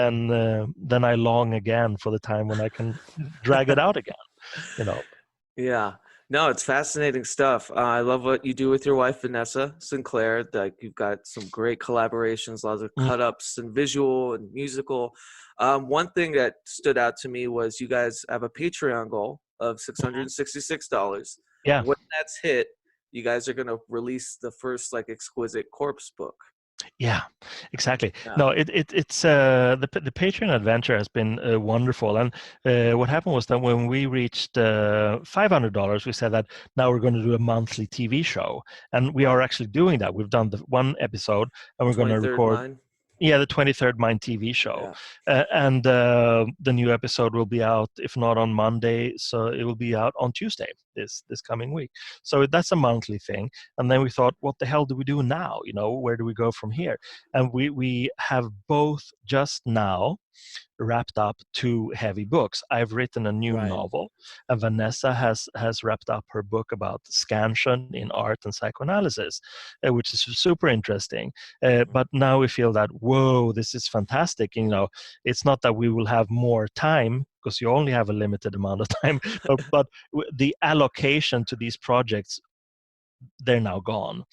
then I long again for the time when I can drag it out again. Yeah. No, it's fascinating stuff. I love what you do with your wife, Vanessa Sinclair. Like you've got some great collaborations, lots of cut ups and visual and musical. One thing that stood out to me was you guys have a Patreon goal of $666. Yeah. When that's hit, you guys are going to release the first like exquisite corpse book. Yeah, exactly. Yeah. No, it's the Patreon adventure has been wonderful, and what happened was that when we reached $500, we said that now we're going to do a monthly TV show, and we are actually doing that. We've done the one episode, and we're going to 23rd record. Mine. Yeah, the 23rd Mind TV show. Yeah. And the new episode will be out, if not on Monday, so it will be out on Tuesday this coming week. So that's a monthly thing. And then we thought, what the hell do we do now? Where do we go from here? And we have both just now wrapped up 2 heavy books. I've written a new Right. novel, and Vanessa has wrapped up her book about scansion in art and psychoanalysis, which is super interesting. But now we feel that, whoa, this is fantastic. It's not that we will have more time, because you only have a limited amount of time, but the allocation to these projects, they're now gone.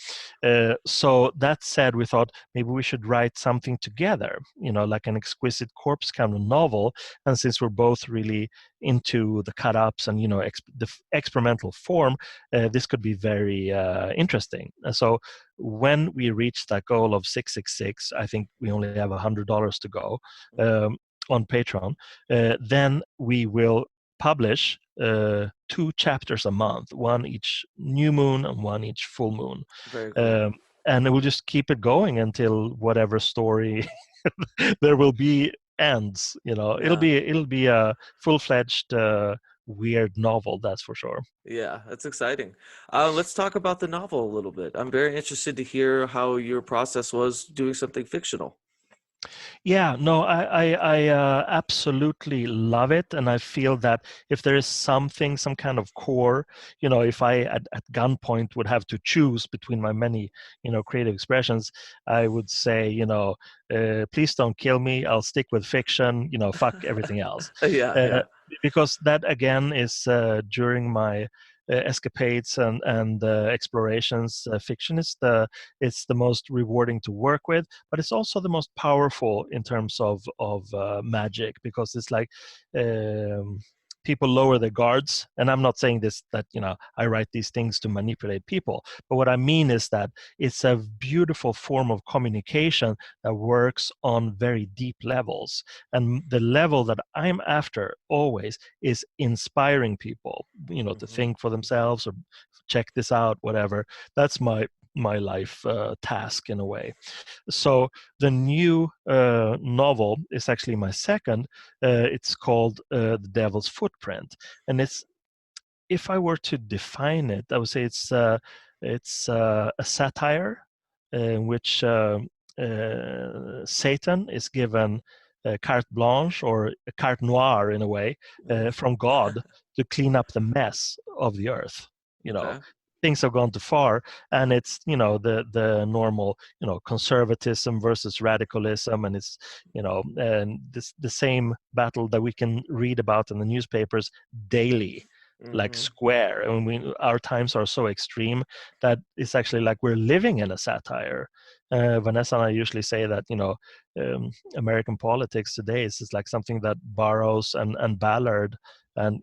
So that said, we thought maybe we should write something together, like an exquisite corpse kind of novel. And since we're both really into the cut-ups and the experimental form, this could be very interesting. And so when we reach that goal of 666, I think we only have $100 to go on Patreon. Then we will publish 2 chapters a month, one each new moon and one each full moon. Very cool. And we'll just keep it going until whatever story there will be ends. It'll be a full-fledged weird novel, that's for sure. Yeah, that's exciting. Let's talk about the novel a little bit. I'm very interested to hear how your process was doing something fictional. Yeah, no, I absolutely love it, and I feel that if there is some kind of core, if I at gunpoint would have to choose between my many, creative expressions, I would say, please don't kill me. I'll stick with fiction. Fuck everything else, Yeah, yeah. because that again is during my escapades and explorations. Fiction is it's the most rewarding to work with, but it's also the most powerful in terms of magic, because it's like people lower their guards. And I'm not saying this that I write these things to manipulate people, but what I mean is that it's a beautiful form of communication that works on very deep levels. And the level that I'm after always is inspiring people, to think for themselves or check this out, whatever. That's my life task in a way. So the new novel is actually my second. It's called The Devil's Footprint, and it's, if I were to define it, I would say it's a satire in which Satan is given carte blanche, or carte noire in a way, from God to clean up the mess of the earth. Okay. Things have gone too far, and it's the normal conservatism versus radicalism, and it's and the same battle that we can read about in the newspapers daily, like Square. And our times are so extreme that it's actually like we're living in a satire. Vanessa and I usually say that American politics today is like something that Burroughs and Ballard and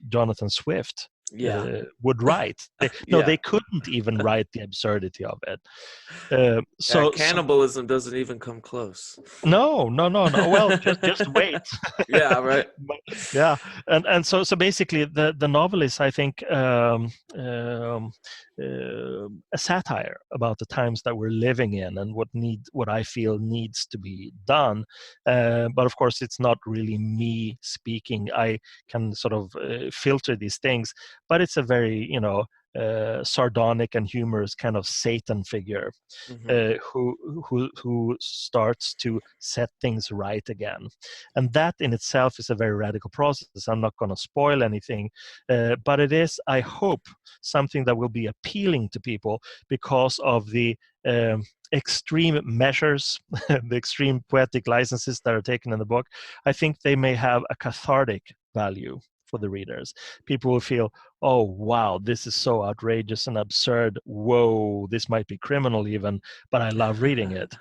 Jonathan Swift would write. They couldn't even write the absurdity of it. Cannibalism doesn't even come close. No. Well, just wait. Yeah, right. Yeah, and so basically, the novel is, I think, a satire about the times that we're living in and what I feel needs to be done. But of course, it's not really me speaking. I can sort of filter these things, but it's a very sardonic and humorous kind of Satan figure who starts to set things right again, and that in itself is a very radical process. I'm not going to spoil anything, but it is, I hope, something that will be appealing to people because of the extreme measures, the extreme poetic licenses that are taken in the book. I think they may have a cathartic value for the readers. People will feel, oh wow, this is so outrageous and absurd, whoa, this might be criminal even, but I love reading it,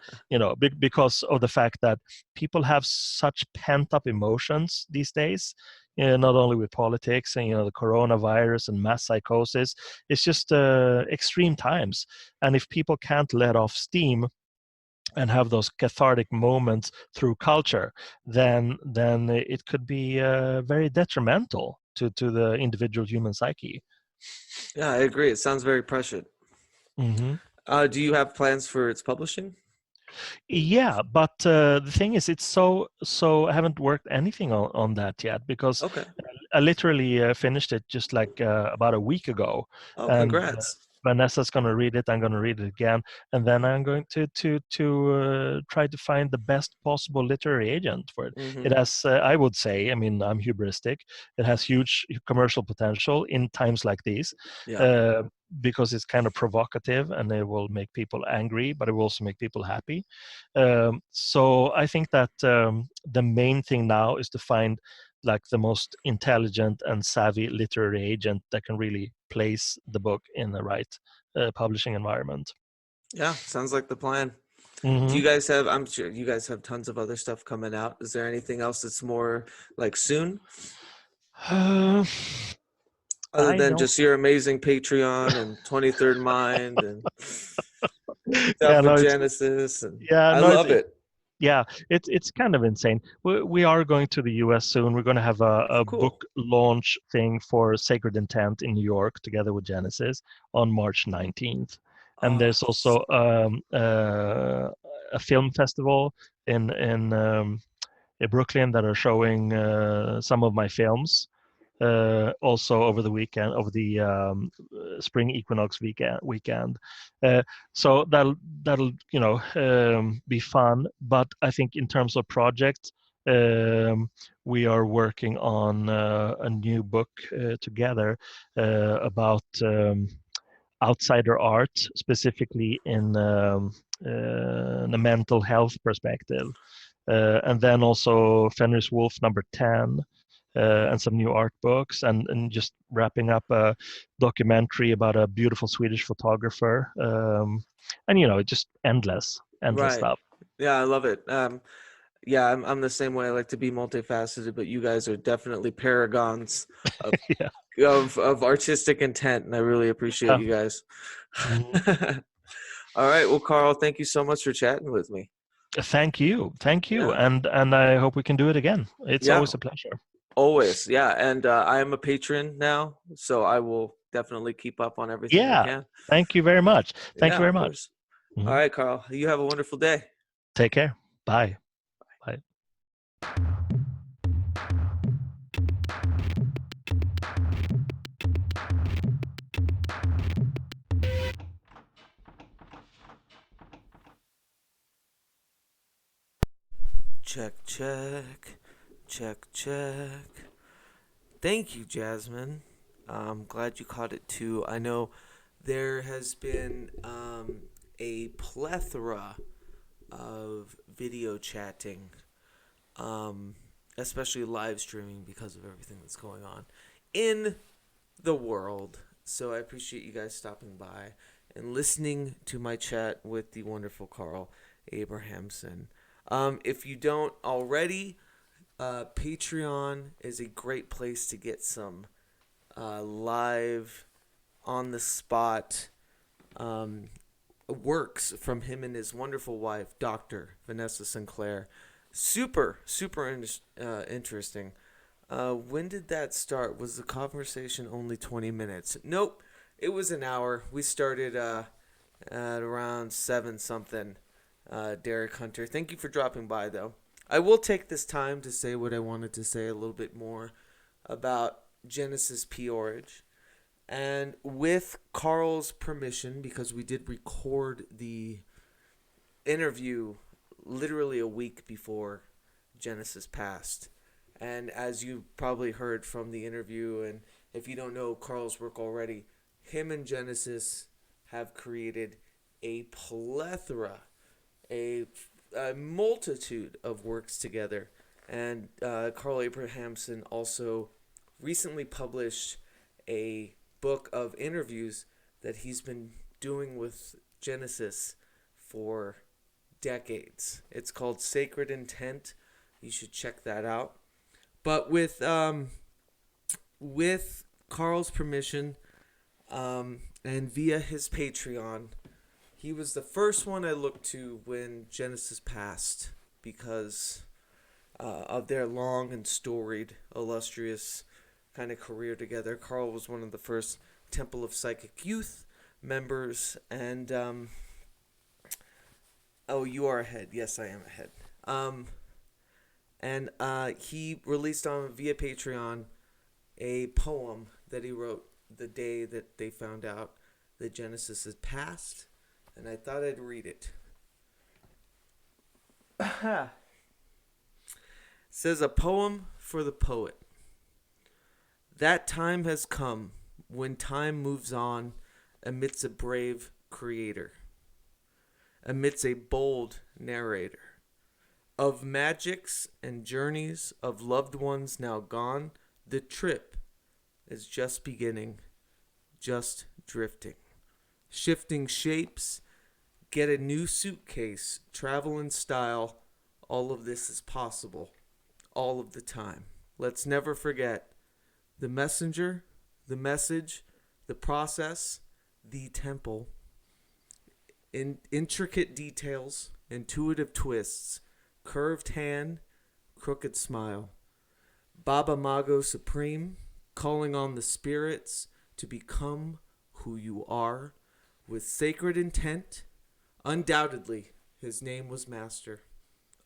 because of the fact that people have such pent-up emotions these days, not only with politics and the coronavirus and mass psychosis. It's just extreme times, and if people can't let off steam and have those cathartic moments through culture, then it could be very detrimental to the individual human psyche. Yeah, I agree. It sounds very prescient. Do you have plans for its publishing? Yeah, but the thing is, it's so I haven't worked anything on that yet, because I literally finished it just like about a week ago. Oh, and congrats. Vanessa's going to read it. I'm going to read it again, and then I'm going to try to find the best possible literary agent for it. It has, I would say, I mean, I'm hubristic, it has huge commercial potential in times like these, because it's kind of provocative and it will make people angry, but it will also make people happy. So I think that the main thing now is to find like the most intelligent and savvy literary agent that can really place the book in the right publishing environment. Yeah, sounds like the plan. Do you guys have, I'm sure you guys have tons of other stuff coming out. Is there anything else that's more like soon? Other than just your amazing Patreon and 23rd Mind and stuff with Genesis. And I love it. Yeah, it's kind of insane. We are going to the US soon. We're going to have a book launch thing for Sacred Intent in New York together with Genesis on March 19th. And there's also a film festival in Brooklyn that are showing some of my films. Also over the weekend, over the spring equinox weekend. So that'll be fun. But I think in terms of project, we are working on a new book together about outsider art, specifically in the mental health perspective. And then also Fenris Wolf number 10. and some new art books, and just wrapping up a documentary about a beautiful Swedish photographer, and just endless Right. stuff. Yeah, I love it. Yeah, I'm the same way. I like to be multifaceted, but you guys are definitely paragons of Yeah. of artistic intent, and I really appreciate you guys. Mhm. All right, well, Carl, thank you so much for chatting with me. Thank you, Yeah. and I hope we can do it again. It's Yeah, always a pleasure. always. Yeah, and I am a patron now, so I will definitely keep up on everything I Yeah, can. thank you very much. Thank Yeah, you very of much. course. All Mhm. right, Carl, you have a wonderful day. Take care. Bye. Bye. Check, check, check, check. Thank you, Jasmine. I'm glad you caught it too. I know there has been a plethora of video chatting, um, especially live streaming because of everything that's going on in the world. So I appreciate you guys stopping by and listening to my chat with the wonderful Carl Abrahamsson. If you don't already, Patreon is a great place to get some live, on the spot works from him and his wonderful wife, Dr. Vanessa Sinclair. Super, super interesting. When did that start? Was the conversation only 20 minutes? Nope, it was an hour. We started at around 7 something. Derek Hunter, thank you for dropping by, though. I will take this time to say what I wanted to say a little bit more about Genesis P. Orridge. And with Carl's permission, because we did record the interview literally a week before Genesis passed. And as you probably heard from the interview, and if you don't know Carl's work already, him and Genesis have created a plethora, a multitude of works together. And Carl Abrahamsson also recently published a book of interviews that he's been doing with Genesis for decades. It's called Sacred Intent. You should check that out. But with Carl's permission, and via his Patreon, he was the first one I looked to when Genesis passed because of their long and storied, illustrious kind of career together. Carl was one of the first Temple of Psychic Youth members, and oh, you are ahead. Yes, I am ahead. And he released on via Patreon a poem that he wrote the day that they found out that Genesis had passed, and I thought I'd read it. It says, a poem for the poet. That time has come when time moves on amidst a brave creator, amidst a bold narrator, of magics and journeys of loved ones now gone. The trip is just beginning, just drifting. Shifting shapes, get a new suitcase, travel in style. All of this is possible, all of the time. Let's never forget the messenger, the message, the process, the temple. In intricate details, intuitive twists, curved hand, crooked smile. Baba Mago Supreme, calling on the spirits to become who you are with sacred intent. Undoubtedly, his name was Master.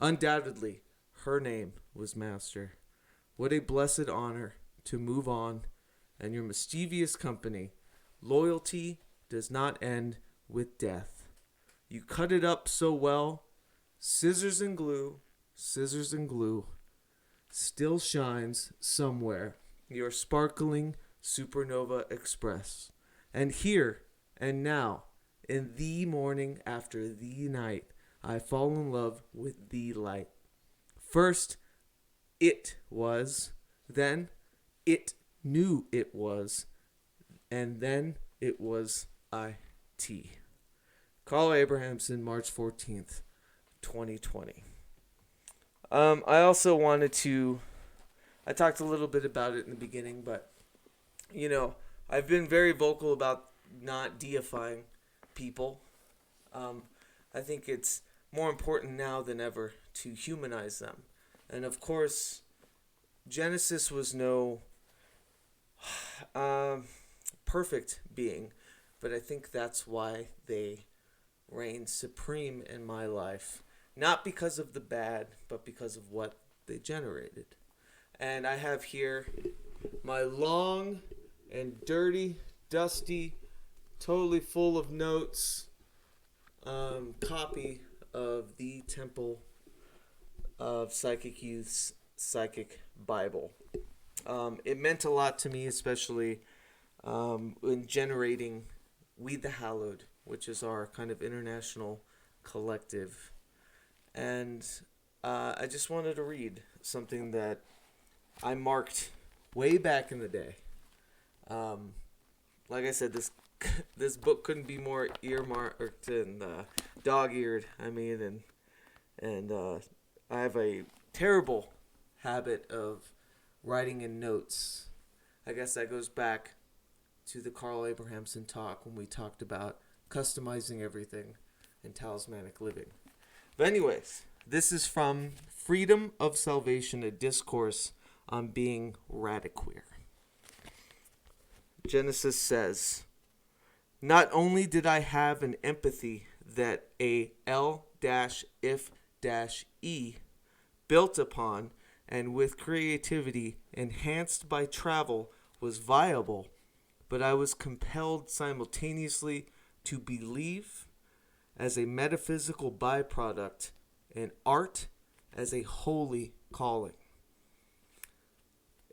Undoubtedly, her name was Master. What a blessed honor to move on, and your mischievous company. Loyalty does not end with death. You cut it up so well, scissors and glue, still shines somewhere your sparkling supernova express. And here and now, in the morning after the night, I fall in love with the light. First, it was, Then it knew it was, and then it was IT. Carl Abrahamsson, March 14th, 2020. I also wanted to, I talked a little bit about it in the beginning, but, you know, I've been very vocal about not deifying people. I think it's more important now than ever to humanize them. And of course, Genesis was no perfect being, but I think that's why they reign supreme in my life. Not because of the bad, but because of what they generated. And I have here my long and dirty, dusty, totally full of notes copy of the Temple of Psychic Youth's Psychic Bible. It meant a lot to me, especially in generating We the Hallowed, which is our kind of international collective. And I just wanted to read something that I marked way back in the day. Like I said, this book couldn't be more earmarked and dog-eared. I mean, and I have a terrible habit of writing in notes. I guess that goes back to the Carl Abrahamsson talk when we talked about customizing everything and talismanic living. But anyways, this is from Freedom of Salvation, a discourse on being radiqueer. Genesis says, "Not only did I have an empathy that a L-if-e built upon and with creativity enhanced by travel was viable, but I was compelled simultaneously to believe as a metaphysical byproduct and art as a holy calling.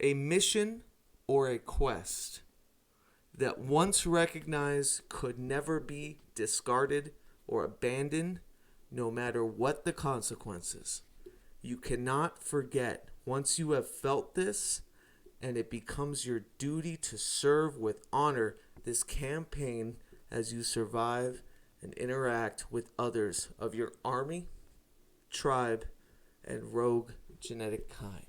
A mission or a quest that once recognized could never be discarded or abandoned, no matter what the consequences. You cannot forget once you have felt this, and it becomes your duty to serve with honor this campaign as you survive and interact with others of your army, tribe, and rogue genetic kind."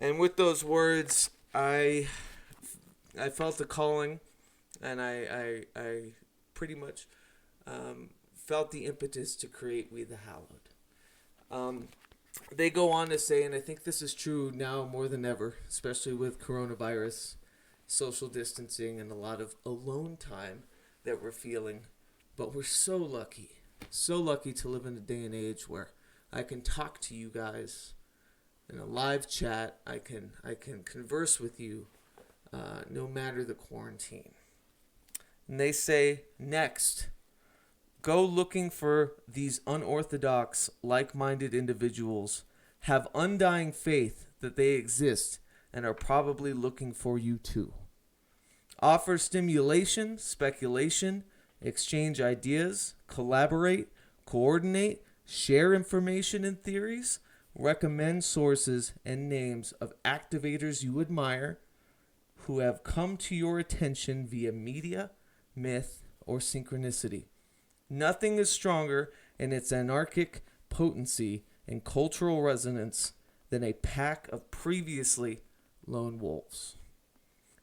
And with those words, I felt a calling, and I pretty much felt the impetus to create We the Hallowed. They go on to say, and I think this is true now more than ever, especially with coronavirus, social distancing, and a lot of alone time that we're feeling. But we're so lucky to live in a day and age where I can talk to you guys in a live chat. I can converse with you no matter the quarantine. And they say, next, go looking for these unorthodox, like-minded individuals, have undying faith that they exist and are probably looking for you too. Offer stimulation, speculation, exchange ideas, collaborate, coordinate, share information and theories, recommend sources and names of activators you admire who have come to your attention via media, myth, or synchronicity. Nothing is stronger in its anarchic potency and cultural resonance than a pack of previously lone wolves.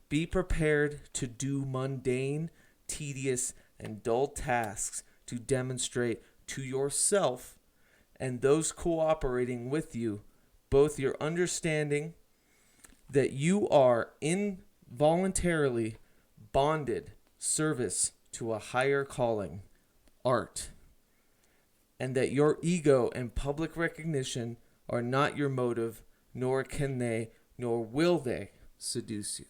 Be prepared to do mundane, tedious, and dull tasks to demonstrate to yourself and those cooperating with you both your understanding that you are involuntarily bonded service to a higher calling, art, and that your ego and public recognition are not your motive, nor can they, nor will they seduce you.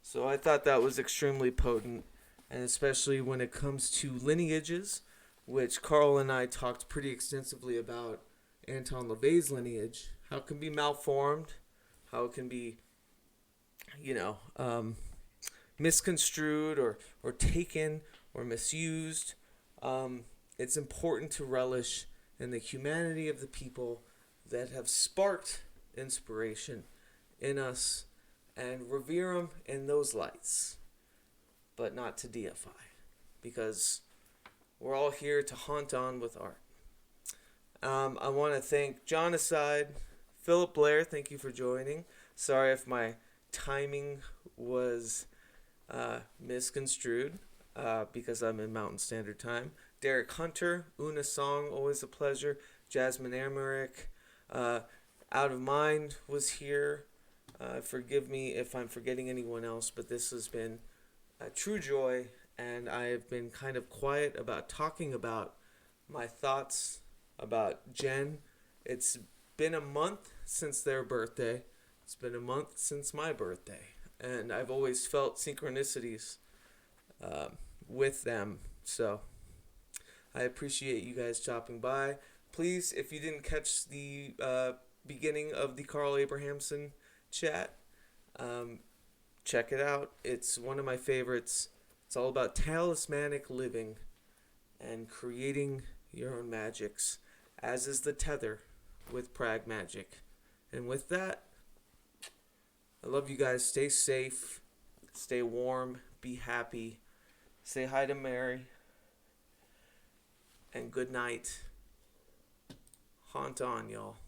So I thought that was extremely potent, and especially when it comes to lineages, which Carl and I talked pretty extensively about Anton Lavey's lineage, how it can be malformed, how it can be, misconstrued or taken or misused. It's important to relish in the humanity of the people that have sparked inspiration in us and revere them in those lights, but not to deify, because we're all here to haunt on with art. I want to thank John Aside, Philip Blair, thank you for joining. Sorry if my timing was misconstrued because I'm in Mountain Standard Time. Derek Hunter, Una Song, always a pleasure. Jasmine Emmerich, Out of Mind was here. Forgive me if I'm forgetting anyone else, but this has been a true joy, and I have been kind of quiet about talking about my thoughts about Jen. It's been a month since their birthday. It's been a month since my birthday, and I've always felt synchronicities with them, so I appreciate you guys stopping by. Please, if you didn't catch the beginning of the Carl Abrahamsson chat, check it out. It's one of my favorites. It's all about talismanic living and creating your own magics, as is the tether with Pragmagick. And with that, I love you guys. Stay safe, stay warm, be happy, say hi to Mary, and good night. Haunt on, y'all.